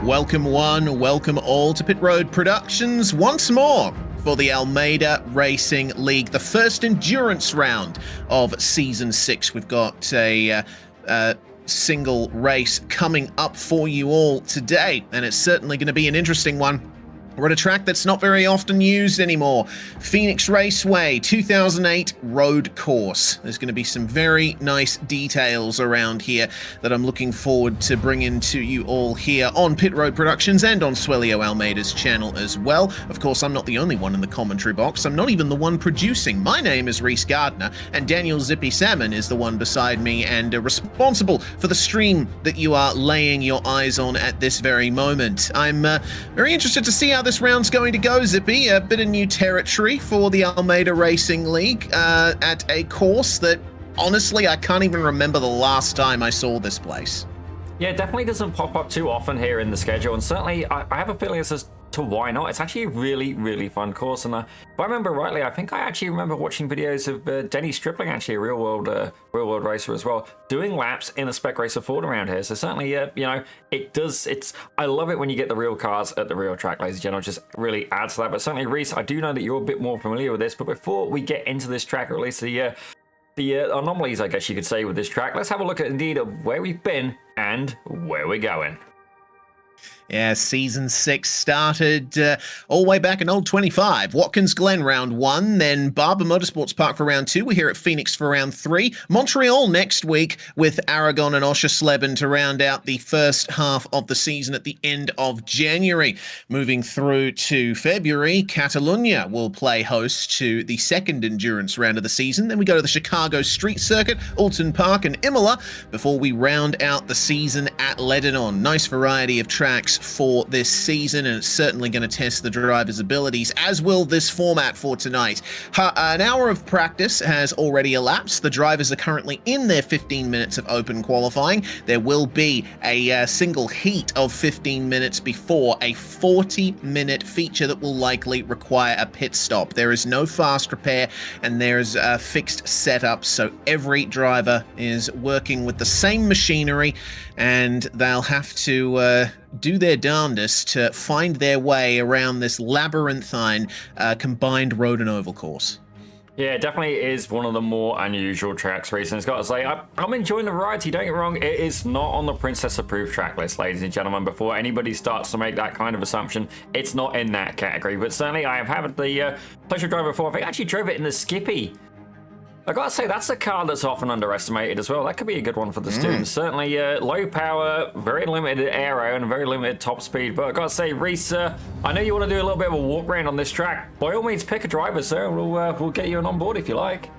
Welcome one, welcome all to Pit Road Productions once more for the Almeida Racing League, the first endurance round of Season 6. We've got a single race coming up for you all today, and it's certainly going to be an interesting one. We're at a track that's not very often used anymore. Phoenix Raceway 2008 road course. There's going to be some very nice details around here that I'm looking forward to bringing to you all here on Pit Road Productions and on Swelio Almeida's channel as well. Of course, I'm not the only one in the commentary box. I'm not even the one producing. My name is Reese Gardner, and Daniel Zippy Salmon is the one beside me and responsible for the stream that you are laying your eyes on at this very moment. I'm very interested to see how this round's going to go, Zippy. A bit of new territory for the Almeida Racing League at a course that, honestly, I can't even remember the last time I saw this place. Yeah, it definitely doesn't pop up too often here in the schedule, and certainly I have a feeling as to why not. It's actually a really, really fun course, and if I remember rightly, I think I actually remember watching videos of Denny Stripling, actually a real world racer as well, doing laps in a spec racer Ford around here. So certainly, you know, I love it when you get the real cars at the real track, ladies and gentlemen. Just really adds to that. But certainly, Reese, I do know that you're a bit more familiar with this. But before we get into this track, or at least the anomalies, I guess you could say, with this track, let's have a look at indeed of where we've been and where we're going. Yeah, Season 6 started all the way back in Old 25. Watkins Glen round 1, then Barber Motorsports Park for round 2. We're here at Phoenix for round 3. Montreal next week with Aragon and Oschersleben to round out the first half of the season at the end of January. Moving through to February, Catalunya will play host to the second endurance round of the season. Then we go to the Chicago Street Circuit, Alton Park and Imola before we round out the season at Lebanon. Nice variety of tracks for this season, and it's certainly going to test the driver's abilities, as will this format for tonight. An hour of practice has already elapsed. The drivers are currently in their 15 minutes of open qualifying. There will be a single heat of 15 minutes before a 40-minute feature that will likely require a pit stop. There is no fast repair, and there's a fixed setup, so every driver is working with the same machinery, and they'll have to do their darndest to find their way around this labyrinthine combined road and oval course. Yeah, it definitely is one of the more unusual tracks recently. It's got to say, I'm enjoying the variety, don't get me wrong. It is not on the Princess Approved track list, ladies and gentlemen. Before anybody starts to make that kind of assumption, it's not in that category. But certainly, I have had the pleasure of driving before. I think I actually drove it in the Skippy. I gotta say, that's a car that's often underestimated as well. That could be a good one for the students. Certainly, low power, very limited aero, and very limited top speed. But I gotta say, Reese, I know you want to do a little bit of a walk around on this track. By all means, pick a driver, sir. We'll get you on board if you like.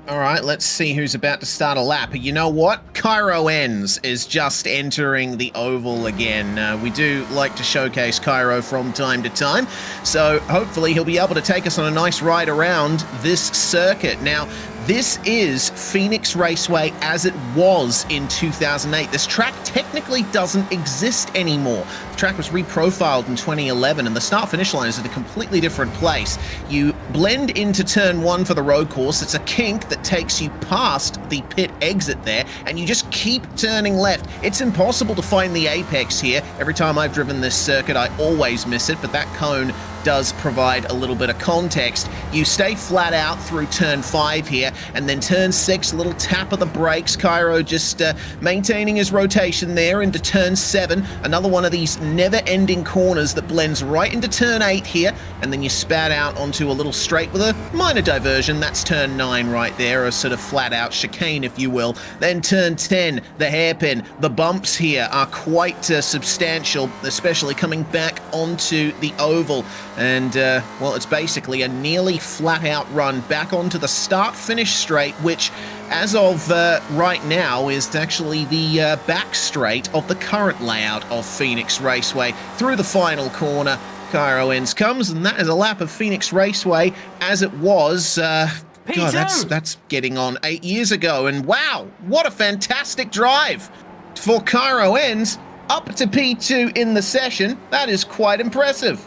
All right, let's see who's about to start a lap. You know what? Cairo Enns is just entering the oval again. We do like to showcase Cairo from time to time, so hopefully he'll be able to take us on a nice ride around this circuit. Now, this is Phoenix Raceway as it was in 2008. This track technically doesn't exist anymore. The track was reprofiled in 2011, and the start-finish line is at a completely different place. You blend into turn 1 for the road course. It's a kink that takes you past the pit exit there, and you just keep turning left. It's impossible to find the apex here. Every time I've driven this circuit, I always miss it, but that cone does provide a little bit of context. You stay flat out through turn 5 here, and then turn 6, a little tap of the brakes. Cairo just maintaining his rotation there into turn 7. Another one of these never-ending corners that blends right into turn 8 here, and then you spat out onto a little straight with a minor diversion. That's turn 9 right there, a sort of flat-out chicane, if you will. Then turn 10, the hairpin. The bumps here are quite substantial, especially coming back onto the oval. And, well, it's basically a nearly flat-out run back onto the start-finish straight, which, as of right now, is actually the back straight of the current layout of Phoenix Raceway. Through the final corner, Cairo Enns comes, and that is a lap of Phoenix Raceway as it was. God, that's getting on 8 years ago, and wow, what a fantastic drive for Cairo Enns up to P2 in the session. That is quite impressive.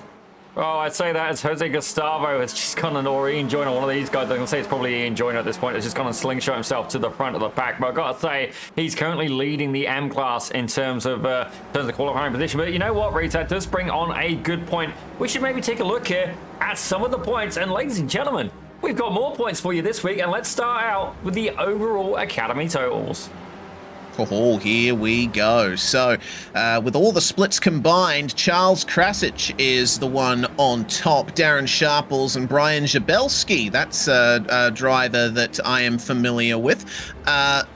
Oh, I'd say that as Jose Gustavo has just gone, or Ian Joyner, one of these guys. I'm going to say it's probably Ian Joyner at this point, has just gone and slingshot himself to the front of the pack. But I've got to say, he's currently leading the M class in terms of qualifying position. But you know what, Reed, that does bring on a good point. We should maybe take a look here at some of the points. And ladies and gentlemen, we've got more points for you this week. And let's start out with the overall Academy totals. Oh, here we go. So, with all the splits combined, Charles Krasic is the one on top. Darren Sharples and Brian Jabelski, that's a driver that I am familiar with.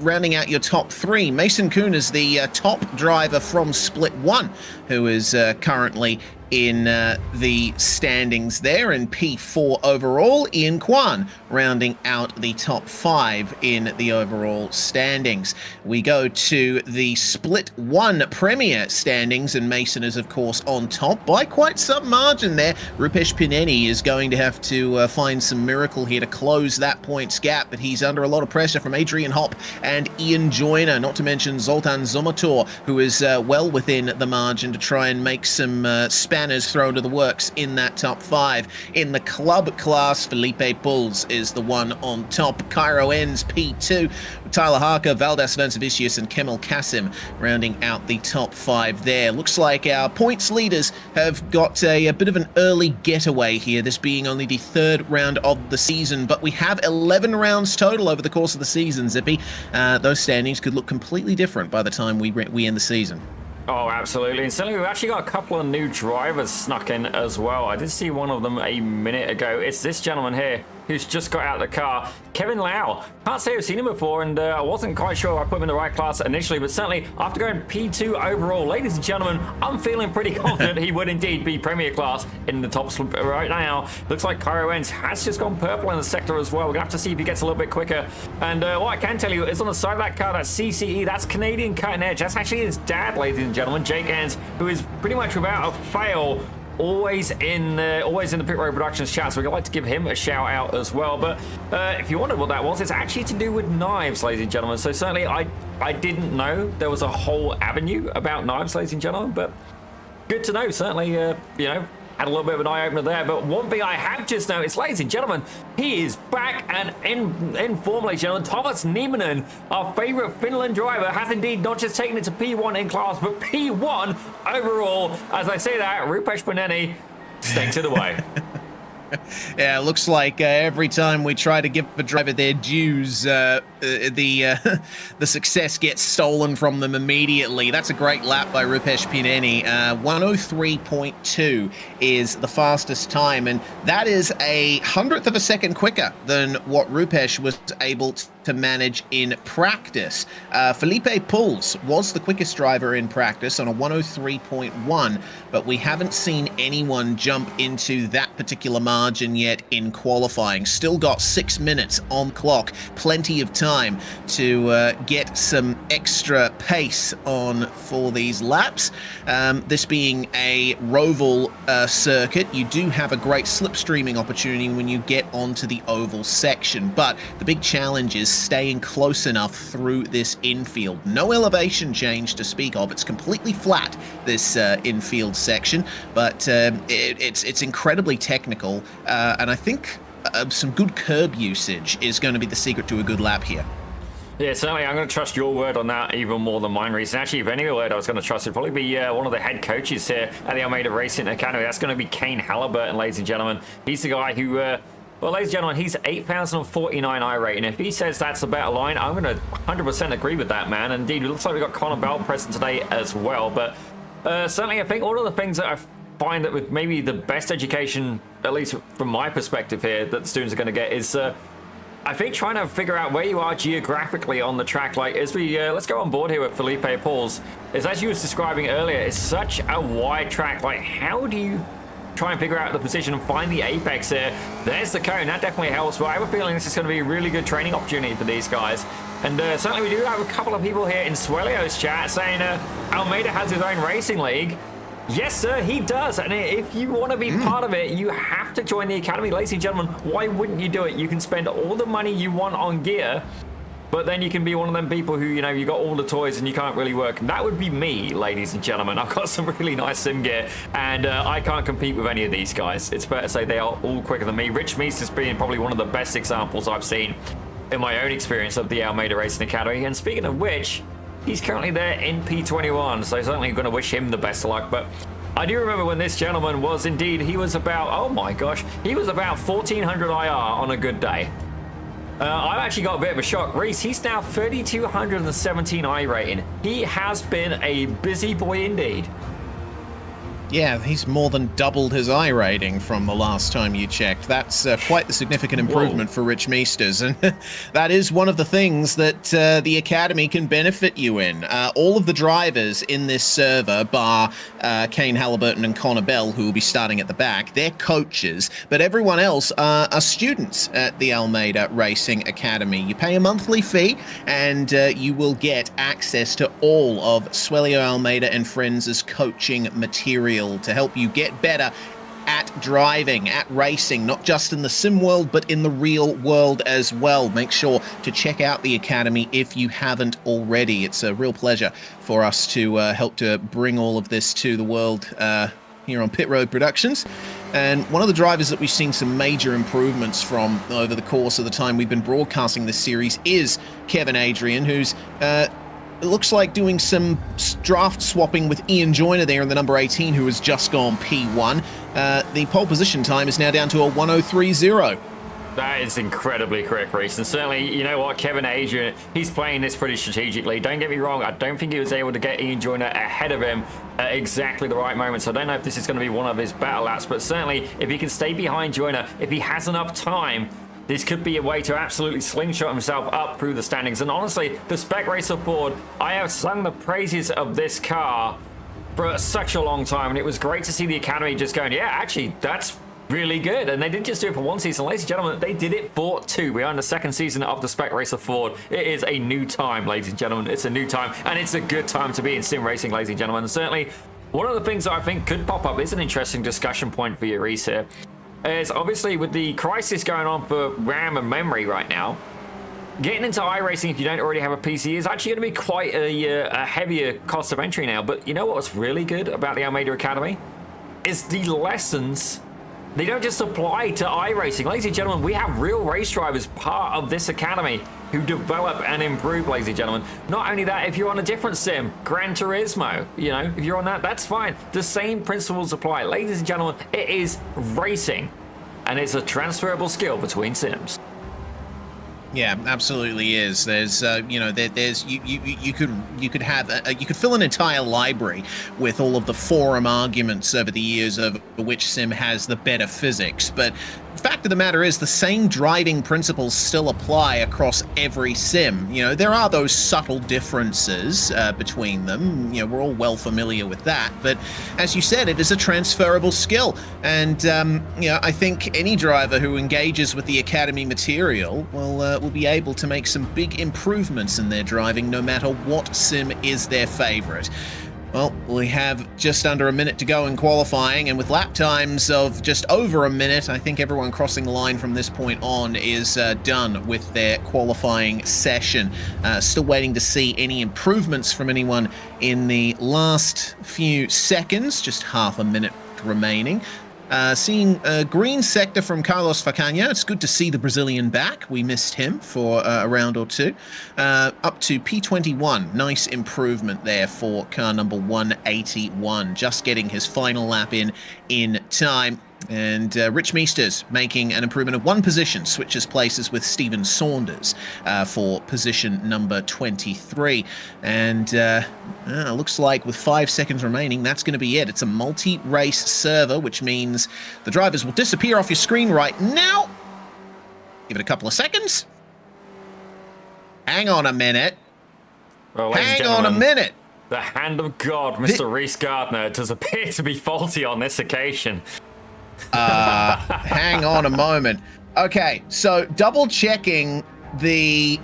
Rounding out your top three, Mason Kuhn is the top driver from Split 1, who is currently in the standings there in P4 overall. Ian Kwan rounding out the top 5 in the overall standings. We go to the Split 1 Premier standings, and Mason is of course on top by quite some margin there. Rupesh Pineni is going to have to find some miracle here to close that points gap, but he's under a lot of pressure from Adrian Hopp and Ian Joyner, not to mention Zoltan Zomator, who is well within the margin to try and make some spanners thrown to the works in that top 5. In the club class, Felipe Bulls is the one on top. Cairo ends P2, with Tyler Harker, Valdas Vansavicius and Kemal Kasim rounding out the top 5 there. Looks like our points leaders have got a bit of an early getaway here, this being only the 3rd round of the season, but we have 11 rounds total over the course of the season, Zippy. Those standings could look completely different by the time we end the season. Oh, absolutely. And certainly we've actually got a couple of new drivers snuck in as well. I did see one of them a minute ago. It's this gentleman here who's just got out of the car, Kevin Lau. Can't say I've seen him before, and I wasn't quite sure I put him in the right class initially, but certainly after going P2 overall, ladies and gentlemen, I'm feeling pretty confident he would indeed be Premier class in the top slip right now. Looks like Cairo Ends has just gone purple in the sector as well. We're going to have to see if he gets a little bit quicker. And what I can tell you is on the side of that car, that's CCE, that's Canadian Cutting Edge. That's actually his dad, ladies and gentlemen, Jake Ends, who is pretty much without a fail always in the Pit Road Productions chat, so we'd like to give him a shout out as well. But if you wondered what that was, it's actually to do with knives, ladies and gentlemen. So certainly I didn't know there was a whole avenue about knives, ladies and gentlemen, but good to know. Certainly, you know, had a little bit of an eye-opener there. But one thing I have just noticed, ladies and gentlemen, he is back and in form, ladies and gentlemen. Thomas Nieminen, our favourite Finland driver, has indeed not just taken it to P1 in class, but P1 overall. As I say that, Rupesh Pineni stakes it away. Yeah, it looks like every time we try to give a driver their dues, the success gets stolen from them immediately. That's a great lap by Rupesh Pineni. 103.2 is the fastest time, and that is a 100th of a second quicker than what Rupesh was able to manage in practice. Felipe Pulls was the quickest driver in practice on a 103.1, but we haven't seen anyone jump into that particular margin yet in qualifying. Still got 6 minutes on clock, plenty of time to get some extra pace on for these laps. This being a Roval circuit, you do have a great slipstreaming opportunity when you get onto the oval section, but the big challenge is staying close enough through this infield. No elevation change to speak of. It's completely flat, this infield section, but it's incredibly technical, and I think some good curb usage is going to be the secret to a good lap here. Yeah, certainly. I'm going to trust your word on that even more than mine, Reece. And actually, if any word I was going to trust, it'd probably be one of the head coaches here at the Almeida Racing Academy. That's going to be Kane Halliburton, ladies and gentlemen. He's the guy who, well, ladies and gentlemen, he's 8,049 I rate. And if he says that's a better line, I'm going to 100% agree with that, man. Indeed, it looks like we've got Connor Bell present today as well. But certainly, I think all of the things that I find that with maybe the best education, at least from my perspective here, that the students are going to get is I think trying to figure out where you are geographically on the track. Like, as we let's go on board here with Felipe Pauls, is as you was describing earlier, it's such a wide track. Like, how do you try and figure out the position and find the apex here? There's the cone, that definitely helps, but I have a feeling this is going to be a really good training opportunity for these guys. And certainly we do have a couple of people here in Swelio's chat saying Almeida has his own racing league. Yes, sir, he does. And if you want to be part of it, you have to join the academy. Ladies and gentlemen, why wouldn't you do it? You can spend all the money you want on gear, but then you can be one of them people who, you know, you got all the toys and you can't really work. That would be me, ladies and gentlemen. I've got some really nice sim gear, and I can't compete with any of these guys. It's fair to say they are all quicker than me. Rich Meester's being probably one of the best examples I've seen in my own experience of the Almeida Racing Academy. And speaking of which, he's currently there in P21, so certainly going to wish him the best of luck. But I do remember when this gentleman was indeed, he was about, oh my gosh, he was about 1400 IR on a good day. I've actually got a bit of a shock. Reese, he's now 3217 I rating. He has been a busy boy indeed. Yeah, he's more than doubled his I rating from the last time you checked. That's quite the significant improvement for Rich Meesters, and that is one of the things that the Academy can benefit you in. All of the drivers in this server, bar Kane Halliburton and Connor Bell, who will be starting at the back, they're coaches, but everyone else are students at the Almeida Racing Academy. You pay a monthly fee, and you will get access to all of Swelio Almeida and Friends' coaching material to help you get better at driving, at racing, not just in the sim world, but in the real world as well. Make sure to check out the Academy if you haven't already. It's a real pleasure for us to help to bring all of this to the world here on Pit Road Productions. And one of the drivers that we've seen some major improvements from over the course of the time we've been broadcasting this series is Kevin Adrian, who's it looks like doing some draft swapping with Ian Joyner there in the number 18, who has just gone P1. The pole position time is now down to a 1:03.0. That is incredibly quick, Reese. And certainly, you know what, Kevin Adrian, he's playing this pretty strategically. Don't get me wrong, I don't think he was able to get Ian Joyner ahead of him at exactly the right moment. So I don't know if this is going to be one of his battle laps, but certainly if he can stay behind Joyner, if he has enough time, this could be a way to absolutely slingshot himself up through the standings. And honestly, the Spec Racer Ford, I have sung the praises of this car for such a long time, and it was great to see the Academy just going, yeah, actually, that's really good. And they didn't just do it for one season, ladies and gentlemen, they did it for two. We are in the second season of the Spec Racer Ford. It is a new time, ladies and gentlemen. It's a new time, and it's a good time to be in sim racing, ladies and gentlemen. And certainly, one of the things that I think could pop up is an interesting discussion point for you, Reese, here. Is obviously with the crisis going on for RAM and memory right now, getting into iRacing if you don't already have a PC is actually going to be quite a heavier cost of entry now. But you know what's really good about the Almeida Academy? Is the lessons. They don't just apply to iRacing. Ladies and gentlemen, we have real race drivers part of this academy who develop and improve, ladies and gentlemen. Not only that, if you're on a different sim, Gran Turismo, you know, if you're on that, that's fine. The same principles apply. Ladies and gentlemen, it is racing, and it's a transferable skill between sims. Yeah, absolutely is. There's, you know, there's you could have you could fill an entire library with all of the forum arguments over the years of which sim has the better physics, but the fact of the matter is the same driving principles still apply across every sim. You know, there are those subtle differences between them. You know, we're all well familiar with that, but as you said, it is a transferable skill, and you know, I think any driver who engages with the Academy material will be able to make some big improvements in their driving, no matter what sim is their favorite. Well, we have just under a minute to go in qualifying, and with lap times of just over a minute, I think everyone crossing the line from this point on is done with their qualifying session. Still waiting to see any improvements from anyone in the last few seconds, just half a minute remaining. Seeing a green sector from Carlos Facania. It's good to see the Brazilian back. We missed him for a round or two. Up to P21. Nice improvement there for car number 181. Just getting his final lap in time. And Rich Meesters making an improvement of one position, switches places with Stephen Saunders for position number 23. And looks like with 5 seconds remaining, that's going to be it. It's a multi-race server, which means the drivers will disappear off your screen right now. Give it a couple of seconds. Hang on a minute. Well, hang on a minute. The hand of God, Mr. Reese Gardner, does appear to be faulty on this occasion. Hang on a moment. Okay, so double checking the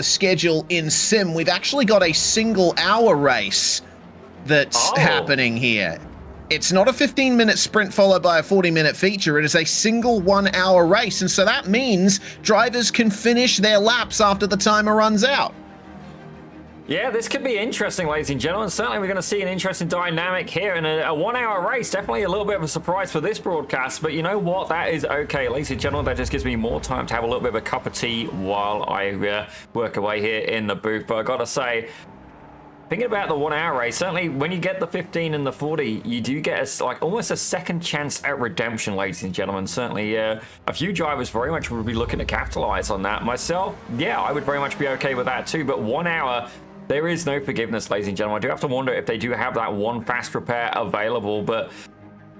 schedule in sim, we've actually got a single hour race that's happening here. It's not a 15-minute sprint followed by a 40-minute feature. It is a single 1-hour race, and so that means drivers can finish their laps after the timer runs out. Yeah, this could be interesting, ladies and gentlemen. Certainly we're going to see an interesting dynamic here in a 1-hour race. Definitely a little bit of a surprise for this broadcast, but you know what? That is okay, ladies and gentlemen. That just gives me more time to have a little bit of a cup of tea while I work away here in the booth. But I got to say, thinking about the 1-hour race, certainly when you get the 15 and the 40, you do get almost a second chance at redemption, ladies and gentlemen. Certainly a few drivers very much would be looking to capitalize on that. Myself, yeah, I would very much be okay with that too, but 1 hour, there is no forgiveness, ladies and gentlemen. I do have to wonder if they do have that one fast repair available, but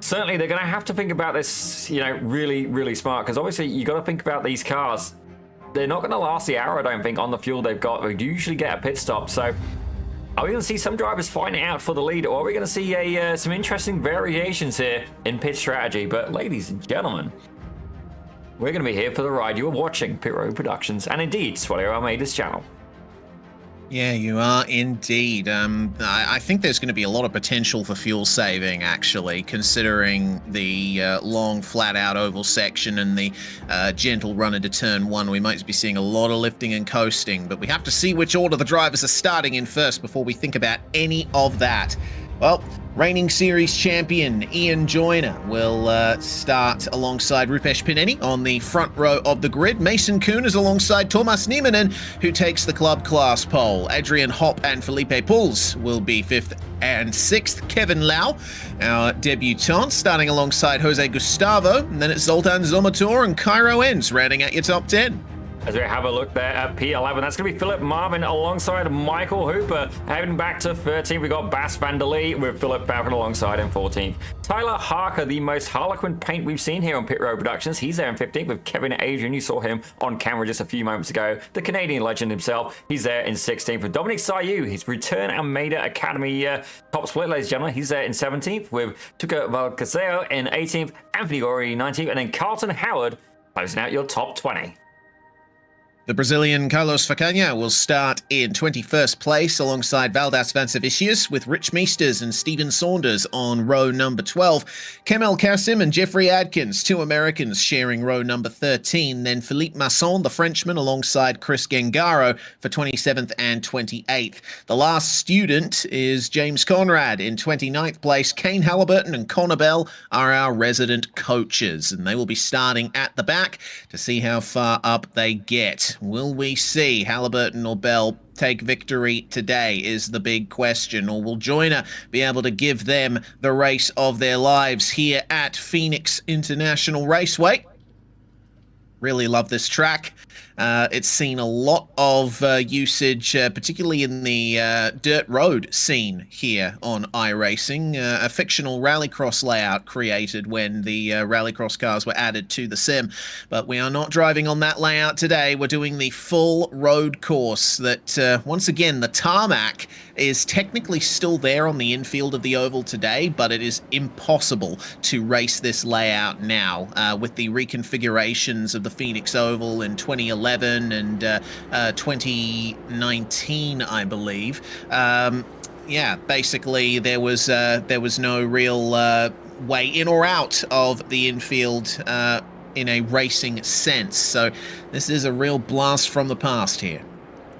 certainly they're going to have to think about this, you know, really, really smart, because obviously you got to think about these cars. They're not going to last the hour, I don't think, on the fuel they've got. They do usually get a pit stop, so are we going to see some drivers fighting out for the lead, or are we going to see some interesting variations here in pit strategy? But ladies and gentlemen, we're going to be here for the ride. You are watching Pit Road Productions, and indeed, Swelly Almeida's channel. Yeah, you are indeed. I think there's going to be a lot of potential for fuel saving, actually, considering the long, flat-out oval section and the gentle run into turn one. We might be seeing a lot of lifting and coasting, but we have to see which order the drivers are starting in first before we think about any of that. Well, reigning series champion Ian Joyner will start alongside Rupesh Pineni on the front row of the grid. Mason Kuhn is alongside Thomas Nieminen, who takes the club class pole. Adrian Hopp and Felipe Puls will be 5th and 6th. Kevin Lau, our debutant, starting alongside Jose Gustavo. And then it's Zoltan Zomator and Cairo Enns rounding out your top 10. As we have a look there at P11, that's going to be Philip Marvin alongside Michael Hooper. Heading back to 13th, we got Bas van der Lee with Philip Falcon alongside him 14th. Tyler Harker, the most Harlequin paint we've seen here on Pit Road Productions. He's there in 15th with Kevin Adrian. You saw him on camera just a few moments ago. The Canadian legend himself. He's there in 16th with Dominic Sayu, his return Almeida Academy top split, ladies and gentlemen. He's there in 17th with Tuca Valcaseo in 18th, Anthony Gori 19th, and then Carlton Howard closing out your top 20. The Brazilian Carlos Facania will start in 21st place alongside Valdas Vansevicius, with Rich Meesters and Stephen Saunders on row number 12. Kemel Kassim and Jeffrey Adkins, 2 Americans, sharing row number 13. Then Philippe Masson, the Frenchman, alongside Chris Gengaro for 27th and 28th. The last student is James Conrad in 29th place. Kane Halliburton and Connor Bell are our resident coaches, and they will be starting at the back to see how far up they get. Will we see Halliburton or Bell take victory today is the big question, or will Joyner be able to give them the race of their lives here at Phoenix International Raceway? Really love this track. It's seen a lot of usage, particularly in the dirt road scene here on iRacing, a fictional rallycross layout created when the rallycross cars were added to the sim. But we are not driving on that layout today. We're doing the full road course that, once again, the tarmac is technically still there on the infield of the oval today, but it is impossible to race this layout now with the reconfigurations of the Phoenix Oval in 2011 and 2019, I believe. Yeah, basically there was no real way in or out of the infield in a racing sense. So this is a real blast from the past here.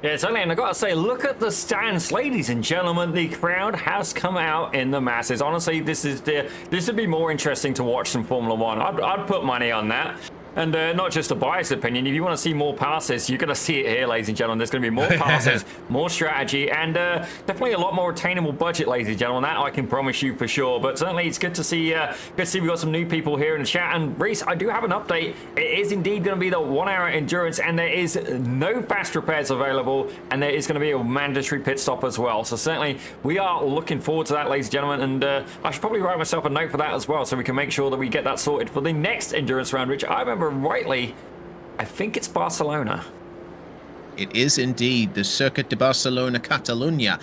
Yeah, certainly, and I gotta say, look at the stands, ladies and gentlemen. The crowd has come out in the masses. Honestly, this would be more interesting to watch than Formula One. I'd put money on that. And not just a biased opinion, if you want to see more passes, you're going to see it here, ladies and gentlemen. There's going to be more passes, more strategy, and definitely a lot more attainable budget, ladies and gentlemen. That I can promise you for sure. But certainly it's good to see we've got some new people here in the chat. And Reese, I do have an update. It is indeed going to be the 1-hour endurance, and there is no fast repairs available, and there is going to be a mandatory pit stop as well. So certainly we are looking forward to that, ladies and gentlemen. And I should probably write myself a note for that as well, so we can make sure that we get that sorted for the next endurance round, which I remember rightly, I think it's Barcelona. It is indeed the Circuit de Barcelona Catalunya,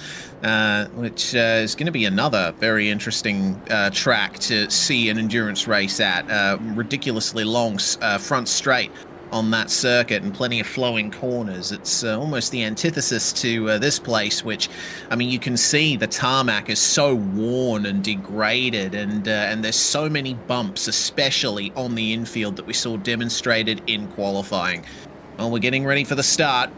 which is going to be another very interesting track to see an endurance race at. Ridiculously long front straight on that circuit and plenty of flowing corners. It's almost the antithesis to this place, which, I mean, you can see the tarmac is so worn and degraded, and there's so many bumps, especially on the infield, that we saw demonstrated in qualifying. Well, we're getting ready for the start.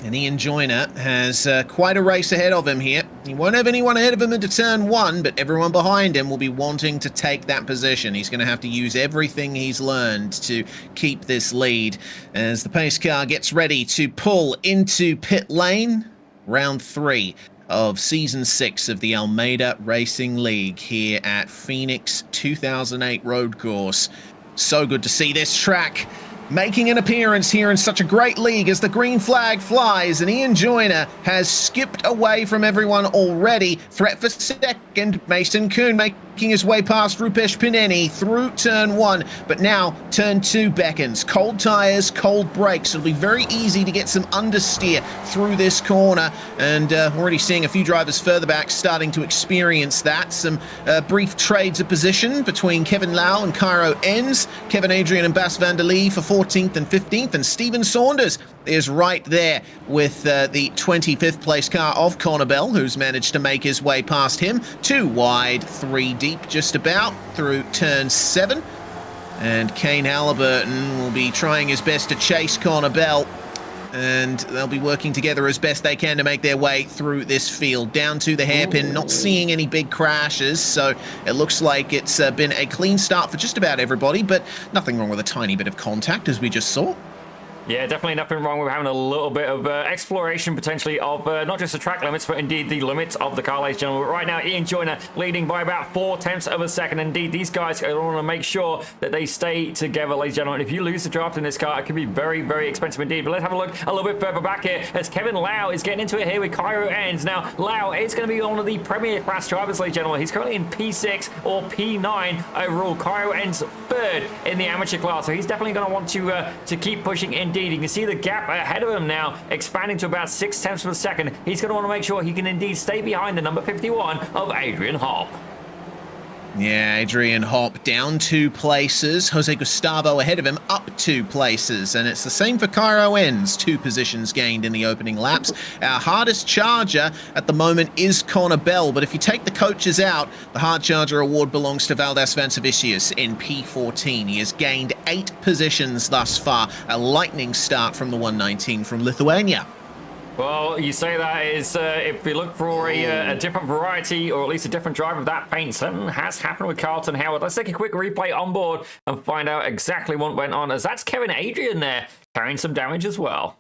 And Ian Joyner has quite a race ahead of him here. He won't have anyone ahead of him into turn 1, but everyone behind him will be wanting to take that position. He's going to have to use everything he's learned to keep this lead as the pace car gets ready to pull into pit lane. Round 3 of Season 6 of the Almeida Racing League here at Phoenix 2008 Road Course. So good to see this track making an appearance here in such a great league as the green flag flies, and Ian Joyner has skipped away from everyone already. Threat for second, Mason Kuhn making his way past Rupesh Pineni through turn 1, but now turn 2 beckons. Cold tires, cold brakes. It'll be very easy to get some understeer through this corner, and already seeing a few drivers further back starting to experience that. Some brief trades of position between Kevin Lau and Cairo Enns, Kevin Adrian and Bas van der Lee for 14th and 15th, and Stephen Saunders is right there with the 25th place car of Connor Bell, who's managed to make his way past him. 2 wide, 3 deep just about through turn 7. And Kane Halliburton will be trying his best to chase Connor Bell, and they'll be working together as best they can to make their way through this field. Down to the hairpin, not seeing any big crashes, so it looks like it's been a clean start for just about everybody, but nothing wrong with a tiny bit of contact, as we just saw. Yeah, definitely nothing wrong with having a little bit of exploration, potentially, of not just the track limits, but indeed the limits of the car, ladies and gentlemen. But right now, Ian Joyner leading by about 0.4 of a second. Indeed, these guys want to make sure that they stay together, ladies and gentlemen. If you lose the draft in this car, it can be very, very expensive indeed. But let's have a look a little bit further back here as Kevin Lau is getting into it here with Cairo Enns. Now, Lau is going to be one of the Premier Class drivers, ladies and gentlemen. He's currently in P6 or P9 overall. Cairo Enns 3rd in the amateur class, so he's definitely going to want to keep pushing indeed. You can see the gap ahead of him now expanding to about 0.6 of a second. He's going to want to make sure he can indeed stay behind the number 51 of Adrian Hopp. Yeah, Adrian Hopp down 2 places. Jose Gustavo ahead of him up 2 places. And it's the same for Cairo Enns. 2 positions gained in the opening laps. Our hardest charger at the moment is Connor Bell. But if you take the coaches out, the hard charger award belongs to Valdas Vancevicius in P14. He has gained 8 positions thus far. A lightning start from the 119 from Lithuania. Well, you say that is if we look for a different variety, or at least a different driver of that paint. Something has happened with Carlton Howard. Let's take a quick replay on board and find out exactly what went on, as that's Kevin Adrian there carrying some damage as well.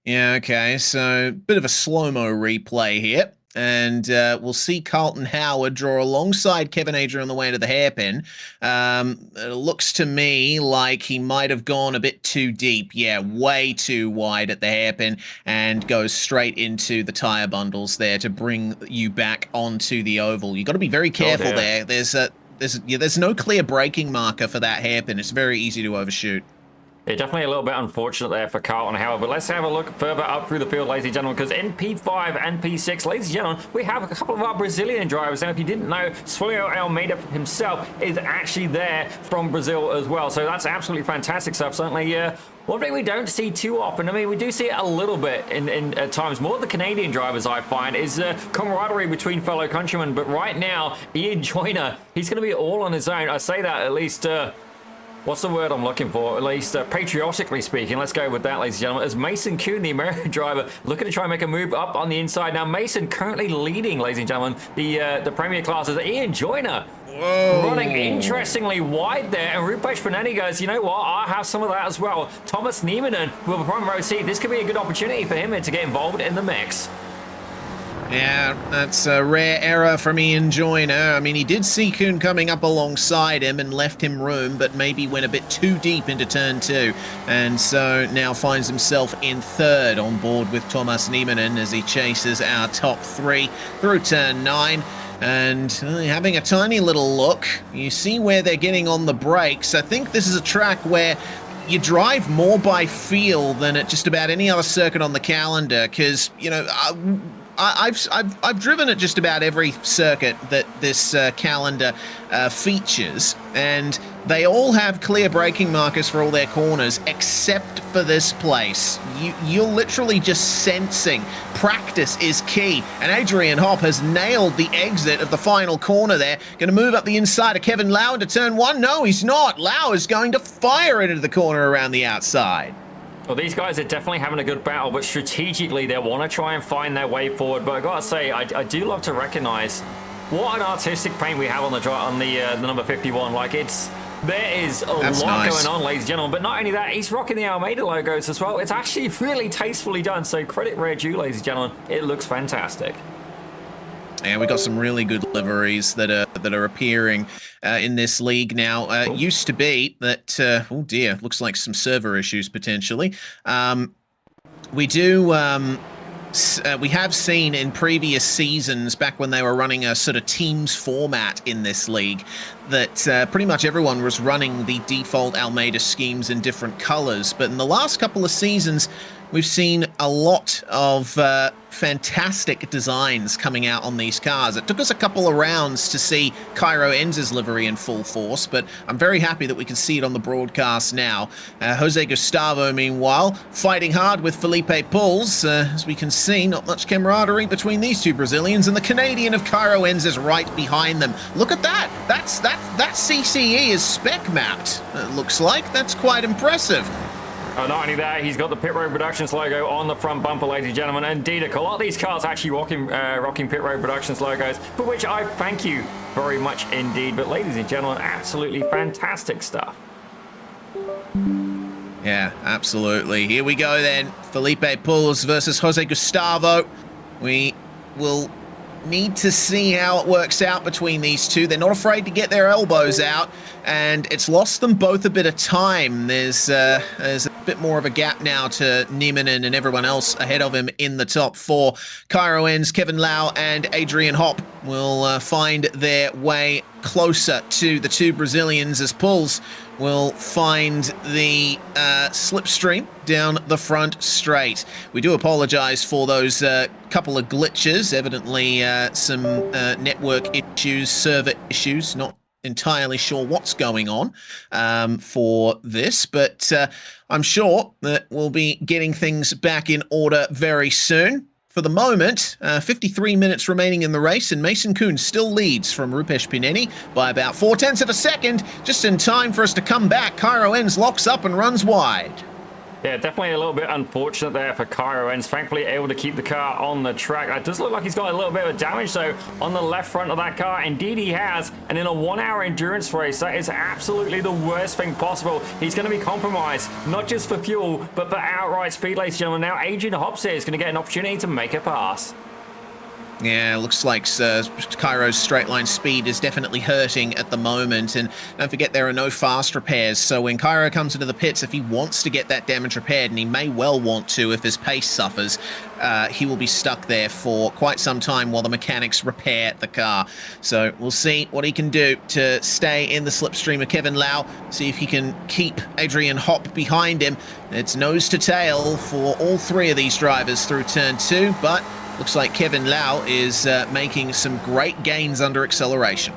Yeah, okay, so bit of a slow-mo replay here. And we'll see Carlton Howard draw alongside Kevin Adrian on the way to the hairpin. It looks to me like he might have gone a bit too deep. Yeah, way too wide at the hairpin, and goes straight into the tire bundles there to bring you back onto the oval. You've got to be very careful there. There's no clear braking marker for that hairpin. It's very easy to overshoot. Yeah, definitely a little bit unfortunate there for Carlton Howard, but let's have a look further up through the field, ladies and gentlemen, because in P5 and P6, ladies and gentlemen, we have a couple of our Brazilian drivers. Now, if you didn't know, Swilio Almeida himself is actually there from Brazil as well, so that's absolutely fantastic stuff. Certainly, one thing we don't see too often, I mean, we do see it a little bit at times, more of the Canadian drivers, I find, is camaraderie between fellow countrymen, but right now, Ian Joyner, he's going to be all on his own. I say that at least... what's the word I'm looking for? At least patriotically speaking. Let's go with that, ladies and gentlemen. As Mason Kuhn, the American driver, looking to try and make a move up on the inside. Now, Mason currently leading, ladies and gentlemen, the Premier classes. Ian Joyner running interestingly wide there. And Rupesh Pineni goes, you know what? I have some of that as well. Thomas Nieminen with a front row seat. This could be a good opportunity for him to get involved in the mix. Yeah, that's a rare error from Ian Joyner. I mean, he did see Kuhn coming up alongside him and left him room, but maybe went a bit too deep into turn 2. And so now finds himself in 3rd on board with Thomas Nieminen as he chases our top 3 through turn 9. And having a tiny little look, you see where they're getting on the brakes. I think this is a track where you drive more by feel than at just about any other circuit on the calendar, because, you know, I've driven at just about every circuit that this calendar features, and they all have clear braking markers for all their corners, except for this place. You're literally just sensing. Practice is key, and Adrian Hopp has nailed the exit of the final corner there. Going to move up the inside of Kevin Lau into turn 1. No, he's not. Lau is going to fire into the corner around the outside. Well, these guys are definitely having a good battle, but strategically they want to try and find their way forward. But I gotta say, I do love to recognize what an artistic paint we have on the number 51. Like, there is a lot going on, ladies and gentlemen. But not only that, he's rocking the Almeida logos as well. It's actually really tastefully done. So credit where due, ladies and gentlemen. It looks fantastic. Yeah, we got some really good liveries that are appearing in this league now. It used to be that, oh dear, looks like some server issues potentially. We have seen in previous seasons, back when they were running a sort of teams format in this league, that pretty much everyone was running the default Almeida schemes in different colors. But in the last couple of seasons, we've seen a lot of fantastic designs coming out on these cars. It took us a couple of rounds to see Cairo Enz's livery in full force, but I'm very happy that we can see it on the broadcast now. Jose Gustavo, meanwhile, fighting hard with Felipe Puls. As we can see, not much camaraderie between these two Brazilians, and the Canadian of Cairo Enz is right behind them. Look at that! That CCE is spec mapped, it looks like. That's quite impressive. Oh, not only that, he's got the Pit Road Productions logo on the front bumper, ladies and gentlemen. Indeed, a lot of these cars actually rocking Pit Road Productions logos, for which I thank you very much indeed. But ladies and gentlemen, absolutely fantastic stuff. Yeah, absolutely. Here we go then. Felipe Puls versus Jose Gustavo. We will need to see how it works out between these two. They're not afraid to get their elbows out, and it's lost them both a bit of time. There's a bit more of a gap now to Niemanen and everyone else ahead of him in the top 4. Cairo Enz, Kevin Lau, and Adrian Hopp will find their way closer to the two Brazilians as Puls will find the slipstream down the front straight. We do apologize for those couple of glitches, evidently some network issues, server issues, not entirely sure what's going on for this, but I'm sure that we'll be getting things back in order very soon. For the moment, 53 minutes remaining in the race, and Mason Kuhn still leads from Rupesh Pineni by about 0.4 of a second. Just in time for us to come back, Cairo Enz locks up and runs wide. Yeah, definitely a little bit unfortunate there for Cairo Enz. Thankfully able to keep the car on the track. It does look like he's got a little bit of damage, though, on the left front of that car. Indeed he has. And in a 1-hour endurance race, that is absolutely the worst thing possible. He's going to be compromised, not just for fuel, but for outright speed, ladies and gentlemen. Now Adrian Hopp here is going to get an opportunity to make a pass. Yeah, looks like Cairo's straight line speed is definitely hurting at the moment, and don't forget there are no fast repairs, so when Cairo comes into the pits, if he wants to get that damage repaired, and he may well want to if his pace suffers, he will be stuck there for quite some time while the mechanics repair the car. So we'll see what he can do to stay in the slipstream of Kevin Lau, see if he can keep Adrian Hopp behind him. It's nose to tail for all three of these drivers through turn 2, but looks like Kevin Lau is making some great gains under acceleration.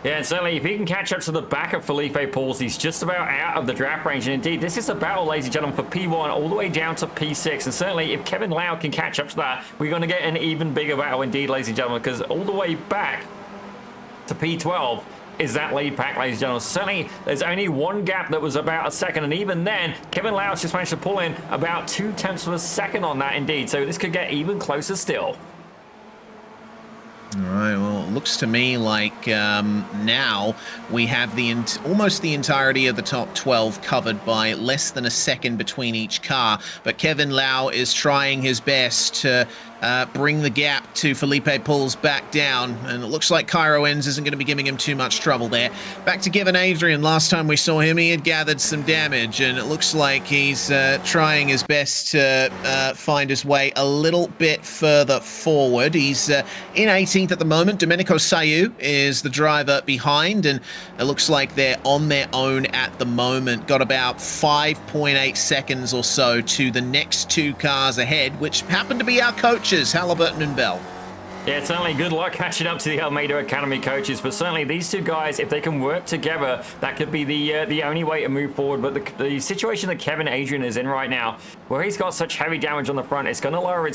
Yeah, and certainly if he can catch up to the back of Felipe Puls, he's just about out of the draft range. And indeed, this is a battle, ladies and gentlemen, for P1 all the way down to P6. And certainly if Kevin Lau can catch up to that, we're going to get an even bigger battle indeed, ladies and gentlemen, because all the way back to P12 is that lead pack, ladies and gentlemen. Certainly, there's only one gap that was about a second, and even then, Kevin Lau's just managed to pull in about 0.2 of a second on that, indeed. So this could get even closer still. All right, well, it looks to me like now we have almost the entirety of the top 12 covered by less than a second between each car, but Kevin Lau is trying his best to bring the gap to Felipe Puls back down, and it looks like Cairo Enz isn't going to be giving him too much trouble there. Back to Kevin Adrian. Last time we saw him, he had gathered some damage, and it looks like he's trying his best to find his way a little bit further forward. He's in 18th at the moment. Domenico Sayu is the driver behind, and it looks like they're on their own at the moment. Got about 5.8 seconds or so to the next two cars ahead, which happen to be our coaches. coaches, Halliburton and Bell. Yeah, certainly good luck catching up to the Almeida Academy coaches, but certainly these two guys, if they can work together, that could be the only way to move forward. But the situation that Kevin Adrian is in right now, where he's got such heavy damage on the front, it's going to lower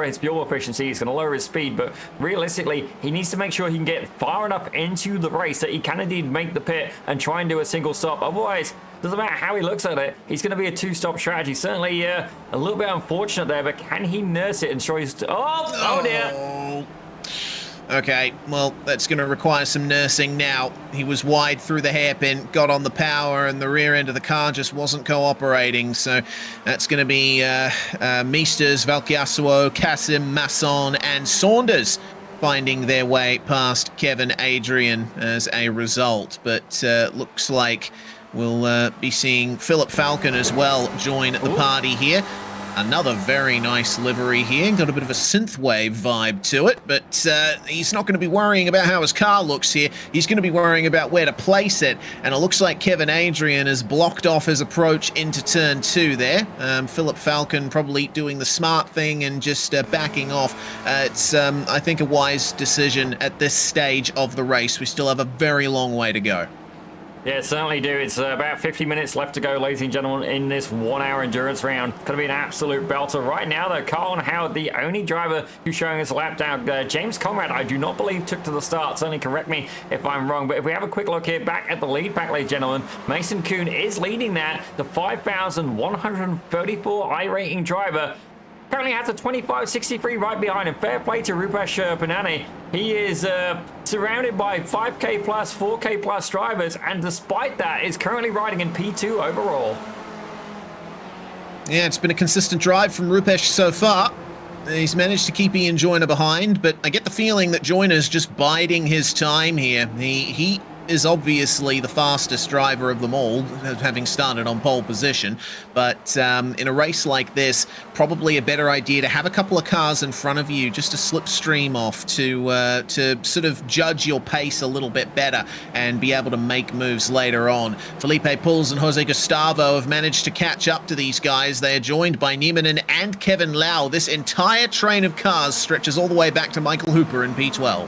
his fuel efficiency, it's going to lower his speed, but realistically, he needs to make sure he can get far enough into the race that he can indeed make the pit and try and do a single stop. Otherwise, doesn't matter how he looks at it, he's going to be a two-stop strategy. Certainly a little bit unfortunate there, but can he nurse it and show his... Oh dear. Okay, well, that's going to require some nursing now. He was wide through the hairpin, got on the power, and the rear end of the car just wasn't cooperating. So that's going to be Meesters, Valkyasuo, Kasim, Masson, and Saunders finding their way past Kevin Adrian as a result. But looks like we'll be seeing Philip Falcon as well join the party here. Another very nice livery here. Got a bit of a synthwave vibe to it, but he's not going to be worrying about how his car looks here. He's going to be worrying about where to place it, and it looks like Kevin Adrian has blocked off his approach into turn 2 there. Philip Falcon probably doing the smart thing and just backing off. It's, I think, a wise decision at this stage of the race. We still have a very long way to go. Yeah, certainly do. It's about 50 minutes left to go, ladies and gentlemen, in this 1-hour endurance round. Going to be an absolute belter. Right now, though, Colin Howard, the only driver who's showing us a lap down. James Conrad, I do not believe, took to the start. Certainly correct me if I'm wrong. But if we have a quick look here, back at the lead pack, ladies and gentlemen, Mason Kuhn is leading that. The 5,134 I-rating driver currently has a 25.63 right behind him. Fair play to Rupesh Panani. He is surrounded by 5K plus, 4K plus drivers, and despite that, is currently riding in P2 overall. Yeah, it's been a consistent drive from Rupesh so far. He's managed to keep Ian Joyner behind, but I get the feeling that Joyner's just biding his time here. He is obviously the fastest driver of them all, having started on pole position, but in a race like this, probably a better idea to have a couple of cars in front of you just to slipstream off to sort of judge your pace a little bit better and be able to make moves later on. Felipe Puls and Jose Gustavo have managed to catch up to these guys. They are joined by Niemanen and Kevin Lau. This entire train of cars stretches all the way back to Michael Hooper in P12.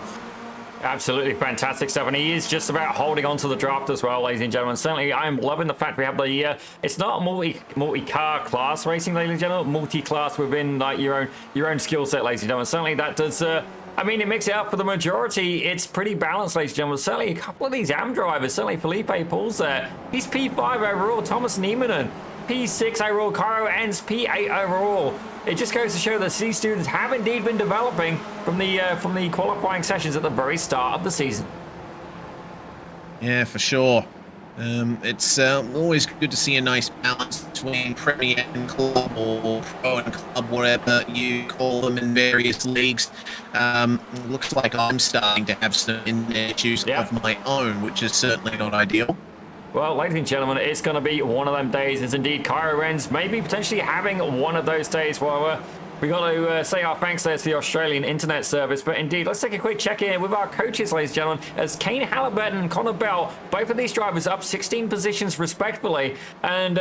Absolutely fantastic stuff, and he is just about holding on to the draft as well, ladies and gentlemen. Certainly, I'm loving the fact we have the it's not multi-car class racing, ladies and gentlemen, multi-class within like your own skill set, ladies and gentlemen. Certainly, that does. I mean, it makes it up for the majority. It's pretty balanced, ladies and gentlemen. Certainly, a couple of these AM drivers. Certainly, Felipe Puls there. He's P5 overall. Thomas Niemanen, P6 overall. Cairo ends P8 overall. It just goes to show that these students have indeed been developing from the qualifying sessions at the very start of the season. Yeah, for sure. It's always good to see a nice balance between Premier and Club or Pro and Club, whatever you call them in various leagues. Looks like I'm starting to have some issues of my own, which is certainly not ideal. Well, ladies and gentlemen, it's going to be one of them days. As indeed, Cairo Renz maybe potentially having one of those days. Well, we got to say our thanks there to the Australian internet service. But indeed, let's take a quick check in with our coaches, ladies and gentlemen, as Kane Halliburton and Connor Bell, both of these drivers up 16 positions respectively. And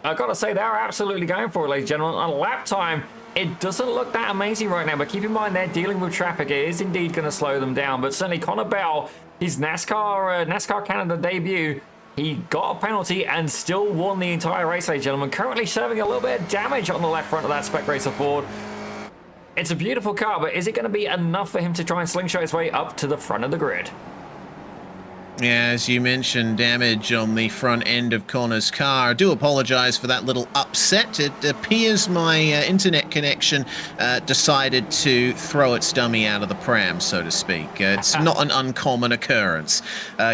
I've got to say, they're absolutely going for it, ladies and gentlemen. On lap time, it doesn't look that amazing right now, but keep in mind they're dealing with traffic. It is indeed going to slow them down. But certainly, Connor Bell, his NASCAR Canada debut, he got a penalty and still won the entire race, ladies and gentlemen. Currently serving a little bit of damage on the left front of that Spec Racer Ford. It's a beautiful car, but is it going to be enough for him to try and slingshot his way up to the front of the grid? Yeah, as you mentioned, damage on the front end of Connor's car. I do apologize for that little upset. It appears my internet connection decided to throw its dummy out of the pram, so to speak. It's not an uncommon occurrence.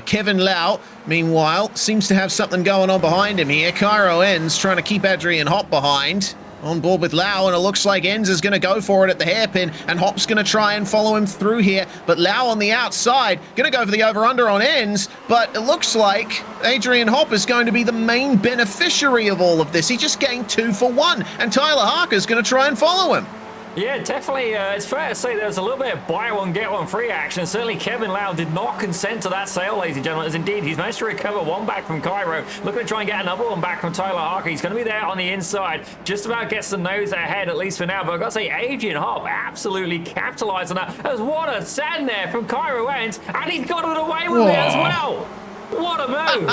Kevin Lau, meanwhile, seems to have something going on behind him here. Cairo Enns trying to keep Adrian Hop behind. On board with Lau, and it looks like Enns is going to go for it at the hairpin, and Hop's going to try and follow him through here, but Lau on the outside, going to go for the over-under on Enns, but it looks like Adrian Hop is going to be the main beneficiary of all of this. He just gained 2 for 1, and Tyler Harker's going to try and follow him. Yeah, definitely. It's fair to say there's a little bit of buy one, get one free action. Certainly Kevin Lau did not consent to that sale, ladies and gentlemen, as indeed he's managed to recover one back from Cairo. Looking to try and get another one back from Tyler Harker. He's going to be there on the inside. Just about gets the nose ahead, at least for now. But I've got to say, Adrian Hop absolutely capitalized on that. As what a send there from Cairo ends, and he's got it away with it as well. What a move.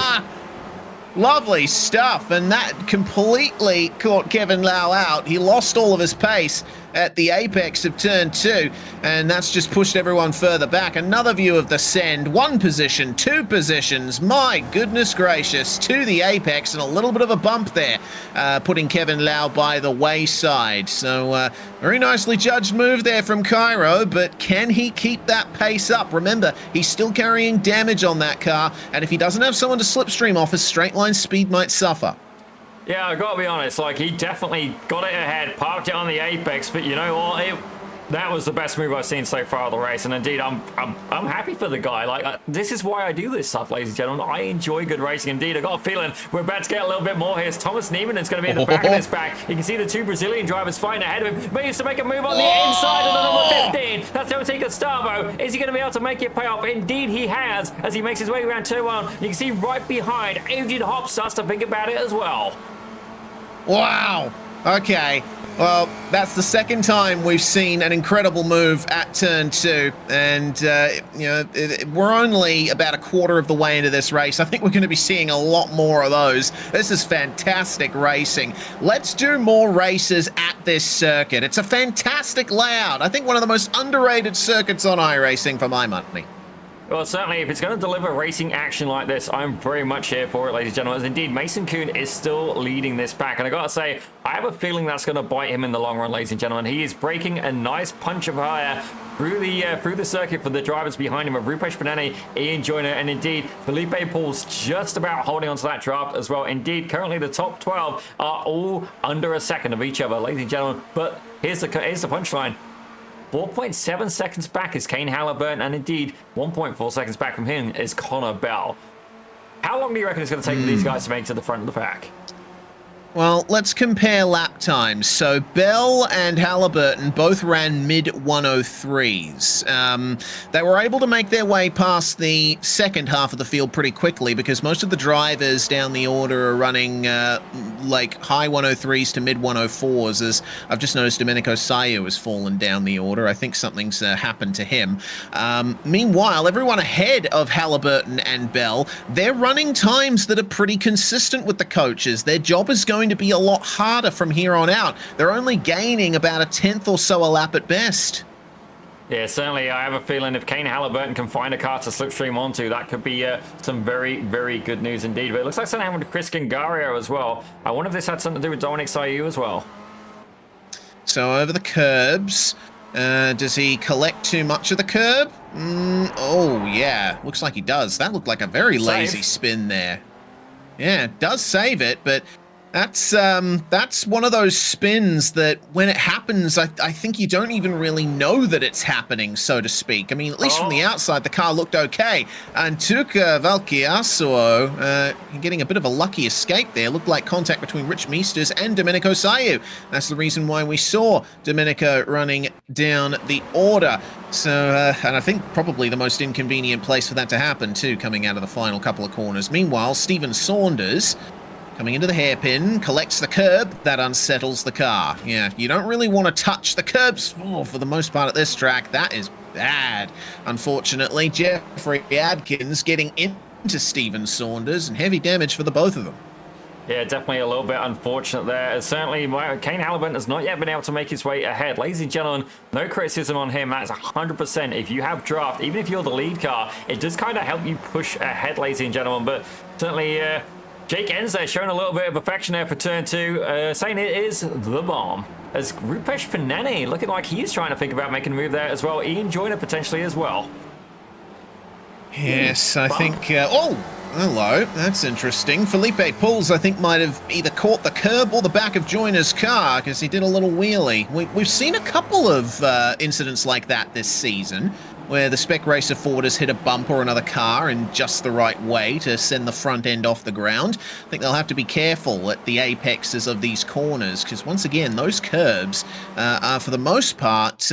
Lovely stuff, and that completely caught Kevin Lau out. He lost all of his pace at the apex of turn 2, and that's just pushed everyone further back. Another view of the send, 1 position, 2 positions, my goodness gracious, to the apex, and a little bit of a bump there, putting Kevin Lau by the wayside. So very nicely judged move there from Cairo, but can he keep that pace up? Remember, he's still carrying damage on that car, and if he doesn't have someone to slipstream off, his straight line speed might suffer. Yeah, I gotta be honest, like, he definitely got it ahead, parked it on the apex, but you know what, that was the best move I've seen so far of the race, and indeed, I'm happy for the guy. Like, this is why I do this stuff, ladies and gentlemen. I enjoy good racing. Indeed, I got a feeling we're about to get a little bit more here. Thomas Neiman is going to be in the back of this pack. You can see the 2 Brazilian drivers fighting ahead of him. Moves to make a move on the inside of the number 15. That's Dominic Gustavo. Is he going to be able to make it pay off? Indeed, he has, as he makes his way around turn 1. You can see right behind, Adrian Hop starts to think about it as well. Wow. Okay. Well, that's the second time we've seen an incredible move at turn 2, and you know, we're only about a quarter of the way into this race. I think we're going to be seeing a lot more of those. This is fantastic racing. Let's do more races at this circuit. It's a fantastic layout. I think one of the most underrated circuits on iRacing for my money. Well, certainly, if it's going to deliver racing action like this, I'm very much here for it, ladies and gentlemen. As indeed, Mason Kuhn is still leading this pack. And I got to say, I have a feeling that's going to bite him in the long run, ladies and gentlemen. He is breaking a nice punch of fire through the circuit for the drivers behind him of Rupesh Panani, Ian Joyner, and indeed, Felipe Paul's just about holding onto that draft as well. Indeed, currently the top 12 are all under a second of each other, ladies and gentlemen. But here's the punchline. 4.7 seconds back is Kane Halliburton, and indeed 1.4 seconds back from him is Connor Bell. How long do you reckon it's going to take for these guys to make it to the front of the pack? Well, let's compare lap times. So Bell and Halliburton both ran mid-103s. They were able to make their way past the second half of the field pretty quickly because most of the drivers down the order are running like high 103s to mid-104s, as I've just noticed Domenico Sayu has fallen down the order. I think something's happened to him. Meanwhile, everyone ahead of Halliburton and Bell, they're running times that are pretty consistent with the coaches. Their job is going to be a lot harder from here on out. They're only gaining about a 10th or so a lap at best. Yeah, certainly. I have a feeling if Kane Halliburton can find a car to slipstream onto, that could be some very, very good news indeed. But it looks like something happened to Chris Gangario as well. I wonder if this had something to do with Dominic Sayu as well. So over the curbs. Does he collect too much of the curb? Oh, yeah. Looks like he does. That looked like a very lazy spin there. Yeah, it does save it, but that's one of those spins that when it happens, I think you don't even really know that it's happening, so to speak. I mean, at least from the outside, the car looked okay. And took Valkyasuo getting a bit of a lucky escape there. Looked like contact between Rich Meesters and Domenico Sayu. That's the reason why we saw Domenico running down the order. So, and I think probably the most inconvenient place for that to happen, too, coming out of the final couple of corners. Meanwhile, Stephen Saunders coming into the hairpin, collects the curb, that unsettles the car. Yeah, you don't really want to touch the curbs for the most part at this track. That is bad. Unfortunately, Jeffrey Adkins getting into Stephen Saunders, and heavy damage for the both of them. Yeah, definitely a little bit unfortunate there. Certainly, Kane Halliburton has not yet been able to make his way ahead. Ladies and gentlemen, no criticism on him. That's 100%. If you have draft, even if you're the lead car, it does kind of help you push ahead, ladies and gentlemen. But certainly, Jake Enns there showing a little bit of affection there for turn 2, saying it is the bomb. As Rupesh Panani looking like he's trying to think about making a move there as well. Ian Joyner potentially as well. Yes, I think... oh, hello. That's interesting. Felipe Pulls, I think, might have either caught the curb or the back of Joyner's car because he did a little wheelie. We've seen a couple of incidents like that this season. where the Spec Racer Ford has hit a bump or another car in just the right way to send the front end off the ground. I think they'll have to be careful at the apexes of these corners, because once again, those curbs are for the most part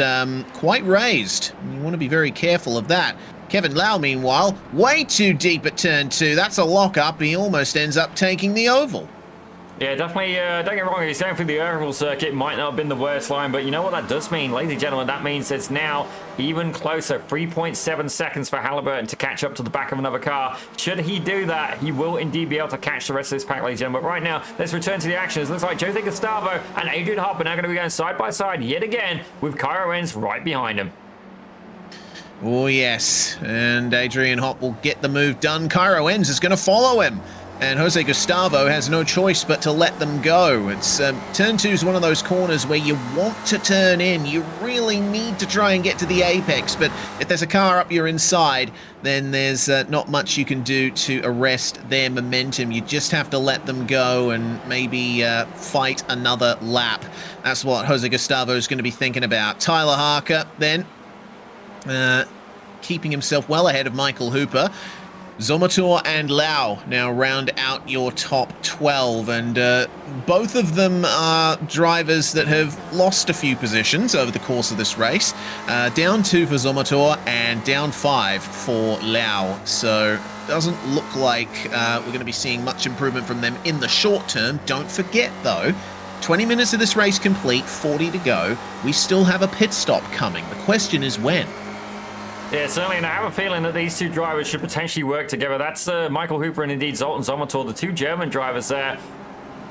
quite raised. You want to be very careful of that. Kevin Lau, meanwhile, way too deep at turn 2. That's a lock-up. He almost ends up taking the oval. Yeah, definitely, don't get me wrong, he's going through the oval circuit. Might not have been the worst line, but you know what that does mean, ladies and gentlemen? That means it's now even closer. 3.7 seconds for Halliburton to catch up to the back of another car. Should he do that, he will indeed be able to catch the rest of this pack, ladies and gentlemen. But right now, let's return to the action. It looks like Jose Gustavo and Adrian Hopper now going to be going side by side yet again, with Cairo Enns right behind him. Oh, yes. And Adrian Hopp will get the move done. Cairo Enns is going to follow him. And Jose Gustavo has no choice but to let them go. It's turn 2 is one of those corners where you want to turn in. You really need to try and get to the apex. But if there's a car up your inside, then there's not much you can do to arrest their momentum. You just have to let them go and maybe fight another lap. That's what Jose Gustavo is going to be thinking about. Tyler Harker then keeping himself well ahead of Michael Hooper. Zomotor and Lau now round out your top 12, and both of them are drivers that have lost a few positions over the course of this race. Down 2 for Zomotor and down 5 for Lau, so doesn't look like we're going to be seeing much improvement from them in the short term. Don't forget though, 20 minutes of this race complete, 40 to go. We still have a pit stop coming. The question is when. Yeah, certainly, and I have a feeling that these two drivers should potentially work together. That's Michael Hooper and indeed Zoltan Zomotor, the two German drivers there.